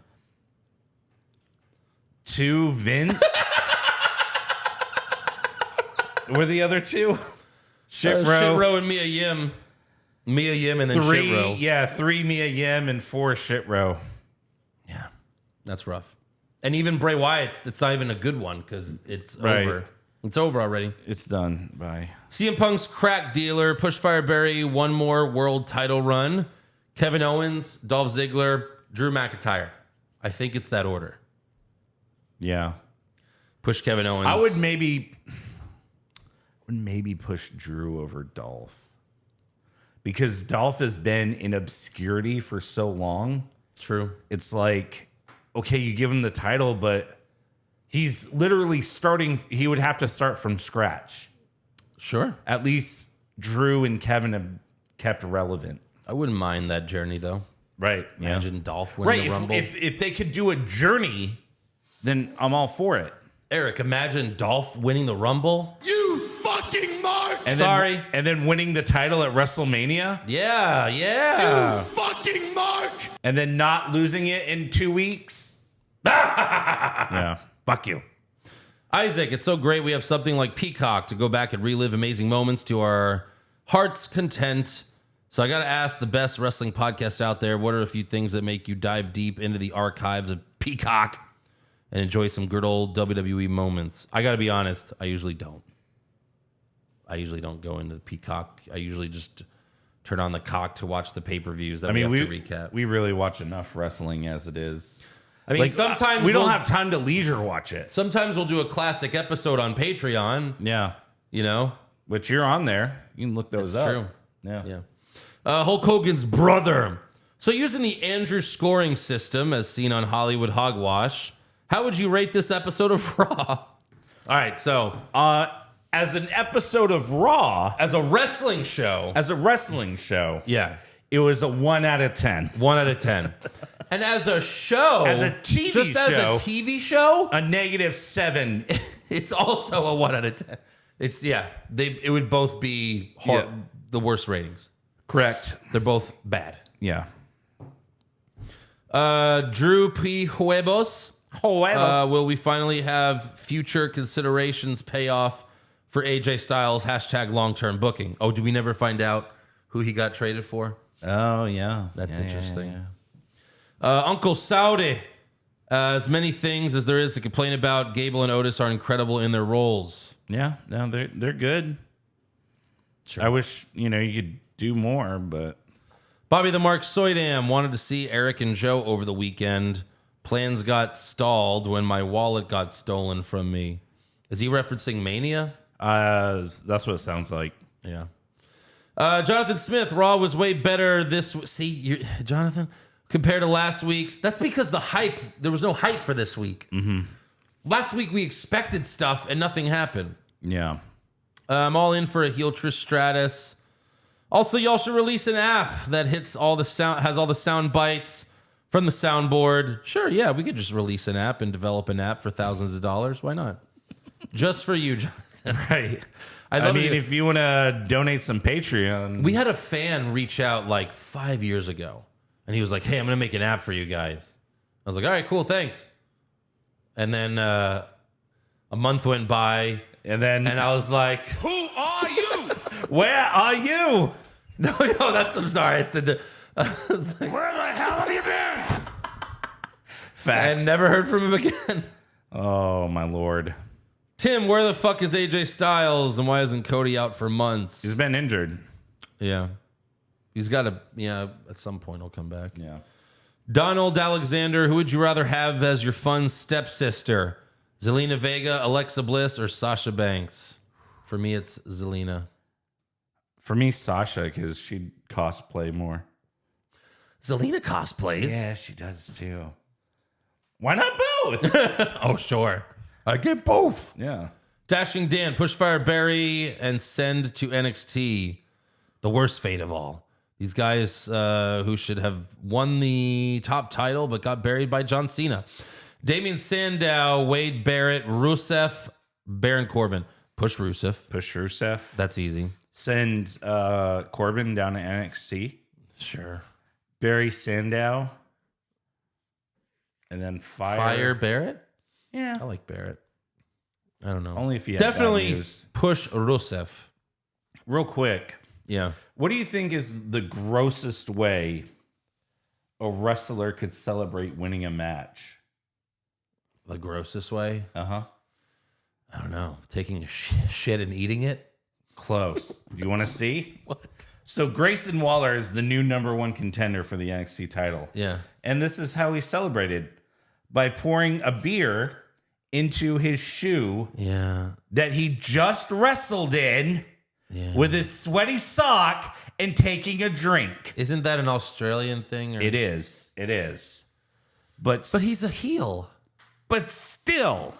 2, Vince. Were the other two? Shit Row and Mia Yim. Mia Yim and then 3, Shit Row. yeah, 3 Mia Yim and 4 Shit Row. Yeah, that's rough. And even Bray Wyatt, it's not even a good one because it's Right. over. It's over already. It's done. Bye. CM Punk's crack dealer, Pushfire Berry, one more world title run. Kevin Owens, Dolph Ziggler, Drew McIntyre. I think it's that order. Yeah. Push Kevin Owens. I would maybe push Drew over Dolph. Because Dolph has been in obscurity for so long. True. It's like, okay, you give him the title, but he's literally starting. He would have to start from scratch. Sure. At least Drew and Kevin have kept relevant. I wouldn't mind that journey though. Right. Imagine Dolph winning the Rumble. If they could do a journey, then I'm all for it. Eric, imagine Dolph winning the Rumble. You fucking mark! And Sorry. and then winning the title at WrestleMania. Yeah. You fucking mark! And then not losing it in 2 weeks. Yeah. Fuck you. Isaac, it's so great we have something like Peacock to go back and relive amazing moments to our heart's content. So I got to ask the best wrestling podcast out there, what are a few things that make you dive deep into the archives of Peacock and enjoy some good old WWE moments? I got to be honest, I usually don't. I usually don't go into the Peacock. I usually just turn on the cock to watch the pay-per-views that we have to recap. We really watch enough wrestling as it is. I mean, sometimes we don't have time to leisure watch it. Sometimes we'll do a classic episode on Patreon. Yeah. You know? Which you're on there. You can look those up. True. Yeah. Hulk Hogan's brother. So using the Andrew scoring system as seen on Hollywood Hogwash, how would you rate this episode of Raw? All right, so as an episode of Raw, as a wrestling show, yeah, it was a 1 out of 10. 1 out of 10. And as a show, as a TV just show, as a TV show, a -7. It's also a 1 out of 10. It's it would both be the worst ratings. Correct. They're both bad. Yeah. Drew P. Huevos. Will we finally have future considerations pay off for AJ Styles #, long-term booking? Oh, did we never find out who he got traded for? Oh, yeah. That's interesting. Uncle Saudi. As many things as there is to complain about, Gable and Otis are incredible in their roles. Yeah, no, they're good. Sure. I wish, you could do more, but... Bobby the Mark Soydam wanted to see Eric and Joe over the weekend. Plans got stalled when my wallet got stolen from me. Is he referencing Mania? That's what it sounds like. Yeah. Jonathan Smith, Raw was way better this... Jonathan, compared to last week's. That's because there was no hype for this week. Mm-hmm. Last week we expected stuff and nothing happened. Yeah. I'm all in for a heel Trish Stratus. Also, y'all should release an app that has all the sound bites from the soundboard. Sure, yeah, we could just release an app and develop an app for thousands of dollars. Why not? Just for you, Jonathan. Right. I mean, if you want to donate some Patreon. We had a fan reach out like 5 years ago, and he was like, hey, I'm going to make an app for you guys. I was like, all right, cool, thanks. And then a month went by, and I was like, Who are you? Where are you? No, I'm sorry. I was like, Where the hell have you been? Facts. I never heard from him again. Oh, my Lord. Tim, where the fuck is AJ Styles, and why isn't Cody out for months? He's been injured. Yeah. He's got to, at some point he'll come back. Yeah. Donald Alexander, who would you rather have as your fun stepsister? Zelina Vega, Alexa Bliss, or Sasha Banks? For me, it's Zelina. For me, Sasha, because she'd cosplay more. Zelina cosplays? Yeah, she does too. Why not both? Oh, sure. I get both. Yeah. Dashing Dan, Pushfire Barry, and send to NXT. The worst fate of all. These guys who should have won the top title but got buried by John Cena. Damian Sandow, Wade Barrett, Rusev, Baron Corbin. Push Rusev. Push Rusev. That's easy. Send Corbin down to NXT. Sure. Barry Sandow. And then Fire Barrett? Yeah. I like Barrett. I don't know. Only if you definitely push Rusev. Real quick. Yeah. What do you think is the grossest way a wrestler could celebrate winning a match? The grossest way? Uh-huh. I don't know. Taking a shit and eating it? Close. Do you want to see? What? So Grayson Waller is the new #1 contender for the NXT title. Yeah. And this is how he celebrated. By pouring a beer into his shoe that he just wrestled in with his sweaty sock and taking a drink. Isn't that an Australian thing? Or? It is. It is. But he's a heel. But still.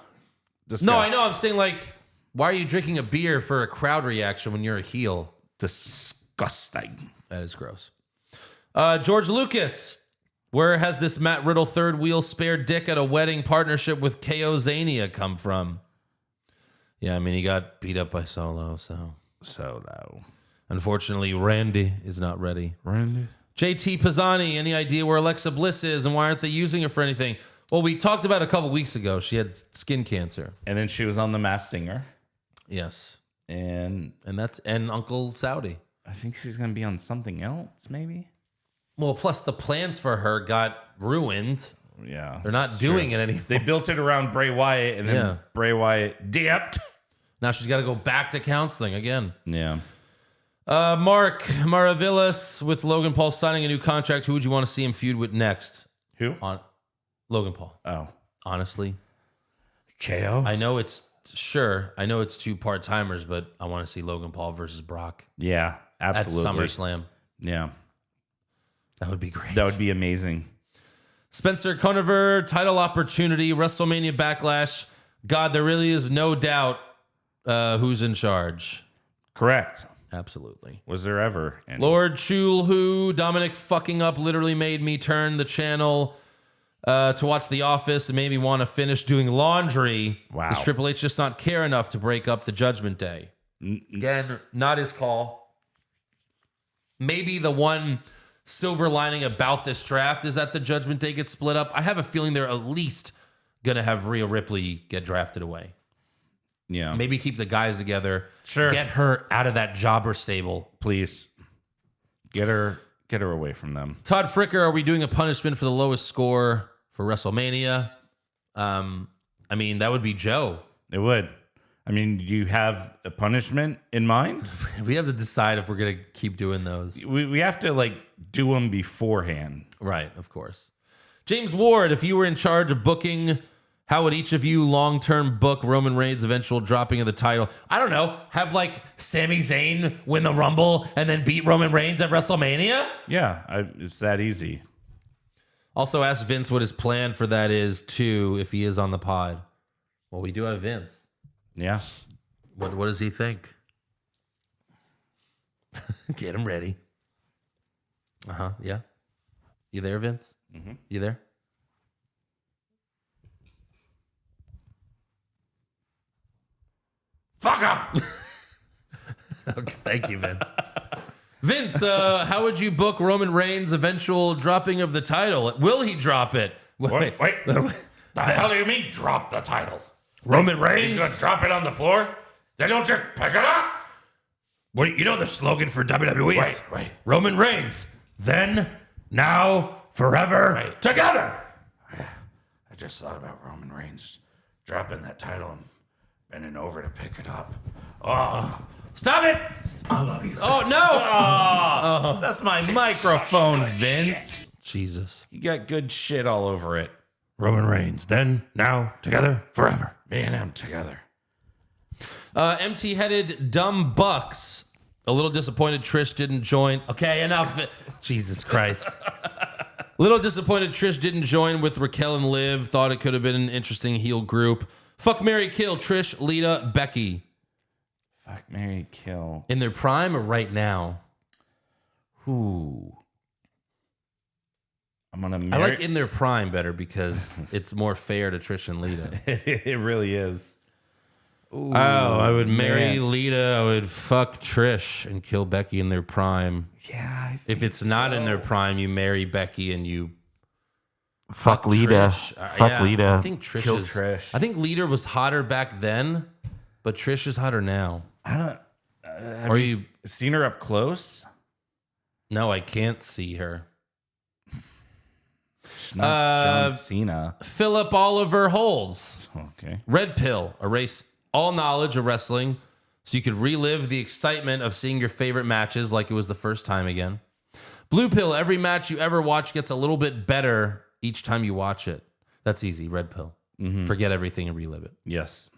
Disgusting. No, I know. I'm saying, like, why are you drinking a beer for a crowd reaction when you're a heel? Disgusting. That is gross. George Lucas. Where has this Matt Riddle third wheel spare dick at a wedding partnership with KO Zania come from? Yeah, I mean, he got beat up by Solo, so. Solo. Unfortunately, Randy is not ready. Randy? JT Pisani, any idea where Alexa Bliss is and why aren't they using her for anything? Well, we talked about it a couple weeks ago. She had skin cancer. And then she was on The Masked Singer. Yes. And Uncle Saudi. I think she's going to be on something else, maybe? Well, plus the plans for her got ruined. Yeah. They're not doing it anymore. They built it around Bray Wyatt, and then Bray Wyatt dipped. Now she's got to go back to counseling again. Yeah. Mark Maravillas with Logan Paul signing a new contract. Who would you want to see him feud with next? Who? Logan Paul. Oh. Honestly. KO? I know it's two part-timers, but I want to see Logan Paul versus Brock. Yeah, absolutely. At SummerSlam. Yeah. That would be great. That would be amazing. Spencer Conover, title opportunity, WrestleMania Backlash. God, there really is no doubt who's in charge. Correct. Absolutely. Was there ever any? Lord Chul, Dominic fucking up literally made me turn the channel to watch The Office and made me want to finish doing laundry. Wow. Does Triple H just not care enough to break up the Judgment Day? Again, not his call. Maybe the one silver lining about this draft is that the Judgment Day gets split up. I have a feeling they're at least going to have Rhea Ripley get drafted away. Yeah. Maybe keep the guys together. Sure. Get her out of that jobber stable. Please. Get her away from them. Todd Fricker, are we doing a punishment for the lowest score for WrestleMania? I mean, that would be Joe. It would. I mean, do you have a punishment in mind? We have to decide if we're going to keep doing those. We have to, do them beforehand. Right, of course. James Ward, if you were in charge of booking, how would each of you long-term book Roman Reigns' eventual dropping of the title? I don't know. Have, Sami Zayn win the Rumble and then beat Roman Reigns at WrestleMania? Yeah, it's that easy. Also ask Vince what his plan for that is, too, if he is on the pod. Well, we do have Vince. Yeah. What does he think? Get him ready. Yeah. You there, Vince? Mm-hmm. You there? Fuck him! Okay, thank you, Vince. Vince, how would you book Roman Reigns' eventual dropping of the title? Will he drop it? Wait. The hell do you mean drop the title? Roman Reigns? He's going to drop it on the floor? They don't just pick it up? Well, you know the slogan for WWE? Wait. Roman Reigns. Then, now, forever, together. I just thought about Roman Reigns dropping that title and bending over to pick it up. Oh, stop it! I love you. Oh, no! That's my microphone, Vince. Jesus. You got good shit all over it. Roman Reigns. Then, now, together, forever. Me and him together. Empty-headed dumb bucks. A little disappointed Trish didn't join. Okay, enough. Jesus Christ. Little disappointed Trish didn't join with Raquel and Liv. Thought it could have been an interesting heel group. Fuck, marry, kill. Trish, Lita, Becky. Fuck, marry, kill. In their prime or right now? Ooh. I'm gonna I like in their prime better because it's more fair to Trish and Lita. It really is. Ooh, I would marry Lita. I would fuck Trish and kill Becky in their prime. Yeah. If it's not in their prime, you marry Becky and you Fuck Lita. Fuck Lita. I think Kill Trish. I think Lita was hotter back then, but Trish is hotter now. I don't. Are you seen her up close? No, I can't see her. She's not John Cena. Philip Oliver Holes. Okay. Red pill. Erase all knowledge of wrestling so you could relive the excitement of seeing your favorite matches like it was the first time again. Blue pill. Every match you ever watch gets a little bit better each time you watch it. That's easy. Red pill. Mm-hmm. Forget everything and relive it. Yes.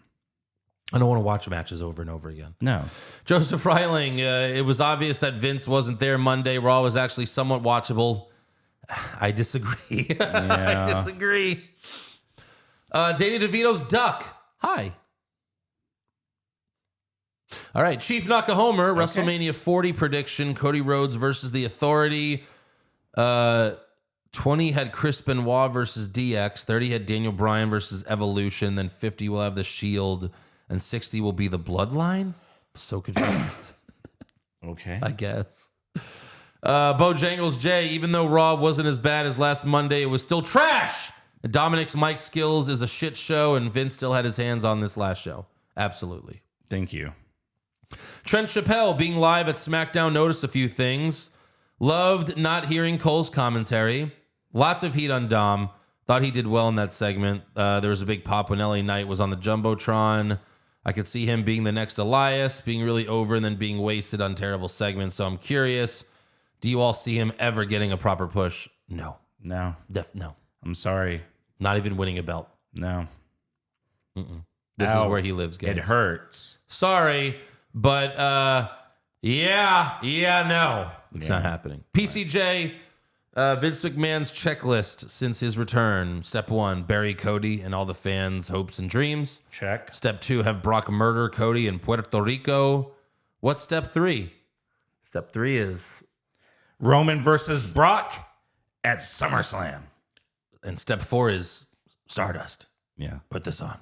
I don't want to watch matches over and over again. No. Joseph Freiling, it was obvious that Vince wasn't there Monday. Raw was actually somewhat watchable. I disagree. Yeah. I disagree. Danny DeVito's duck. Hi. All right, Chief Nakahomer, WrestleMania 40 prediction: Cody Rhodes versus The Authority. 20 had Chris Benoit versus DX. 30 had Daniel Bryan versus Evolution. Then 50 will have The Shield, and 60 will be the Bloodline. So confused. Okay, I guess. Bojangles J, even though Raw wasn't as bad as last Monday, it was still trash. Dominic's mic skills is a shit show, and Vince still had his hands on this last show. Absolutely. Thank you. Trent Chappelle, being live at SmackDown, noticed a few things. Loved not hearing Cole's commentary. Lots of heat on Dom. Thought he did well in that segment. There was a big pop when LA Knight was on the Jumbotron. I could see him being the next Elias, being really over and then being wasted on terrible segments. So I'm curious, do you all see him ever getting a proper push? No. No. No. I'm sorry. Not even winning a belt. No. This Ow. is where he lives, guys. It hurts. Sorry, but no. It's not happening. PCJ, Vince McMahon's checklist since his return. Step 1, bury Cody and all the fans' hopes and dreams. Check. Step 2, have Brock murder Cody in Puerto Rico. What's step 3? Step 3 is... Roman versus Brock at SummerSlam. And step 4 is Stardust. Yeah. Put this on.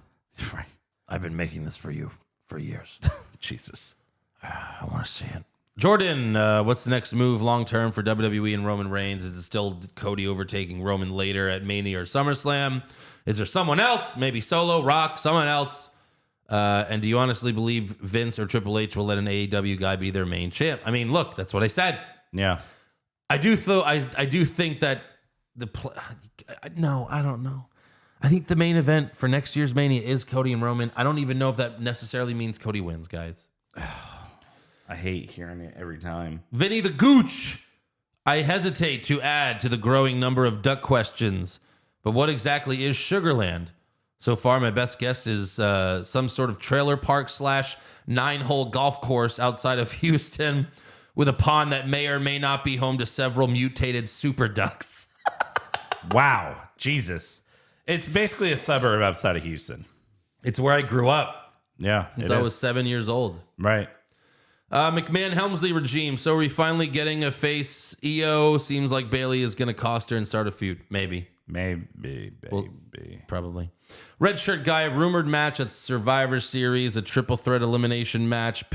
Right. I've been making this for you for years. Jesus. I want to see it. Jordan, what's the next move long-term for WWE and Roman Reigns? Is it still Cody overtaking Roman later at Mania or SummerSlam? Is there someone else? Maybe Solo, Rock, someone else? And do you honestly believe Vince or Triple H will let an AEW guy be their main champ? I mean, look, that's what I said. Yeah. I do think that no, I don't know. I think the main event for next year's Mania is Cody and Roman. I don't even know if that necessarily means Cody wins, guys. I hate hearing it every time. Vinny the Gooch. I hesitate to add to the growing number of duck questions, but what exactly is Sugarland? So far, my best guess is some sort of trailer park / 9-hole golf course outside of Houston with a pond that may or may not be home to several mutated super ducks. Wow. Jesus. It's basically a suburb outside of Houston. It's where I grew up. Yeah. Since I was 7 years old. Right. McMahon Helmsley regime. So are we finally getting a face EO? Seems like Bailey is going to cost her and start a feud. Maybe. Well, probably. Red shirt guy, rumored match at Survivor Series, a triple threat elimination match.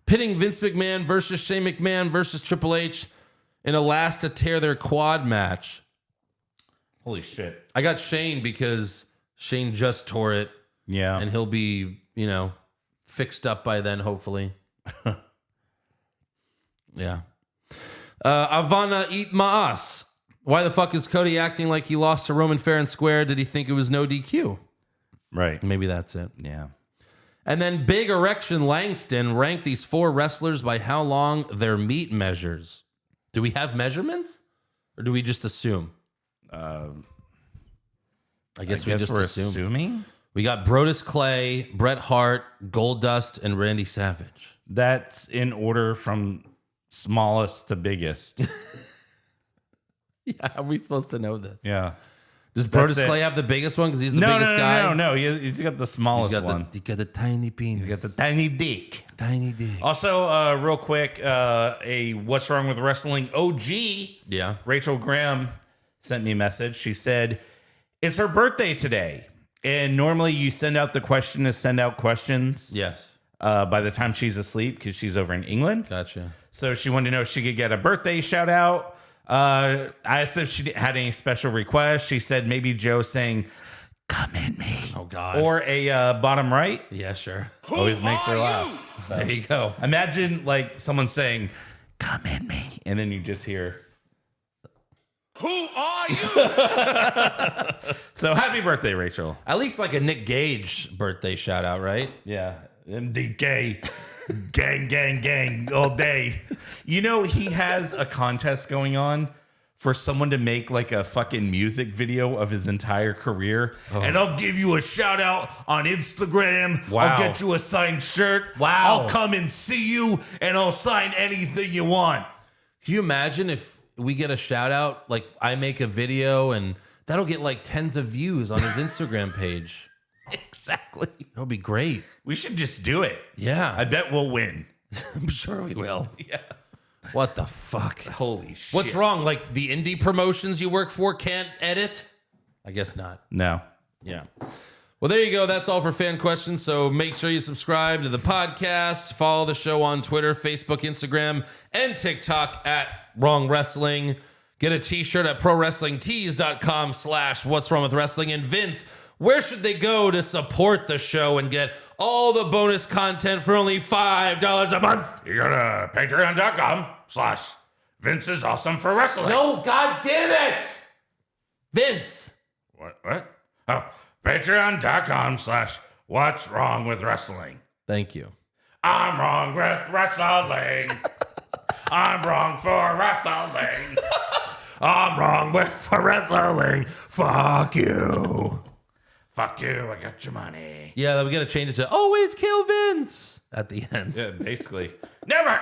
Pitting Vince McMahon versus Shane McMahon versus Triple H in a last to tear their quad match. Holy shit. I got Shane because Shane just tore it. Yeah. And he'll be, fixed up by then, hopefully. Yeah. Ivana Eat Maas. Why the fuck is Cody acting like he lost to Roman fair and square? Did he think it was no DQ? Right. Maybe that's it. Yeah. And then Big Erection Langston ranked these 4 wrestlers by how long their meat measures. Do we have measurements? Or do we just assume? I guess we just we're assume. Assuming? We got Brodus Clay, Bret Hart, Goldust, and Randy Savage. That's in order from smallest to biggest. Yeah, how are we supposed to know this? Yeah. Does Brodus Clay have the biggest one because he's the biggest guy? No. He's got the smallest one. He's got the tiny penis. He's got the tiny dick. Tiny dick. Also, real quick, a What's Wrong with Wrestling OG. Yeah. Rachel Graham sent me a message. She said, it's her birthday today. And normally you send out the question to send out questions. Yes. By the time she's asleep because she's over in England. Gotcha. So she wanted to know if she could get a birthday shout out. I asked if she had any special requests. She said maybe Joe saying, come at me. Oh, God. Or a bottom right. Yeah, sure. Always makes her laugh. So, there you go. Imagine like someone saying, come at me. And then you just hear, who are you? So happy birthday, Rachel. At least like a Nick Gage birthday shout out, right? Yeah. MDK. Gang, gang, gang all day. You know, he has a contest going on for someone to make like a fucking music video of his entire career. Oh. And I'll give you a shout out on Instagram. Wow. I'll get you a signed shirt. Wow. I'll come and see you and I'll sign anything you want. Can you imagine if we get a shout out, like I make a video and that'll get like tens of views on his Instagram page? Exactly. That would be great. We should just do it. Yeah. I bet we'll win. I'm sure we will. Yeah. What the fuck? Holy shit. What's wrong? Like the indie promotions you work for can't edit? I guess not. No. Yeah. Well, there you go. That's all for fan questions. So make sure you subscribe to the podcast. Follow the show on Twitter, Facebook, Instagram, and TikTok at Wrong Wrestling. Get a t-shirt at prowrestlingtees.com/what's wrong with wrestling. And Vince, where should they go to support the show and get all the bonus content for only $5 a month? You go to patreon.com/Vince is awesome for wrestling. No, God damn it! Vince. What? Oh, patreon.com/What's Wrong with Wrestling. Thank you. I'm wrong with wrestling. I'm wrong for wrestling. I'm wrong for wrestling. Fuck you. Fuck you, I got your money. Yeah, we got to change it to always kill Vince at the end. Yeah, basically. Never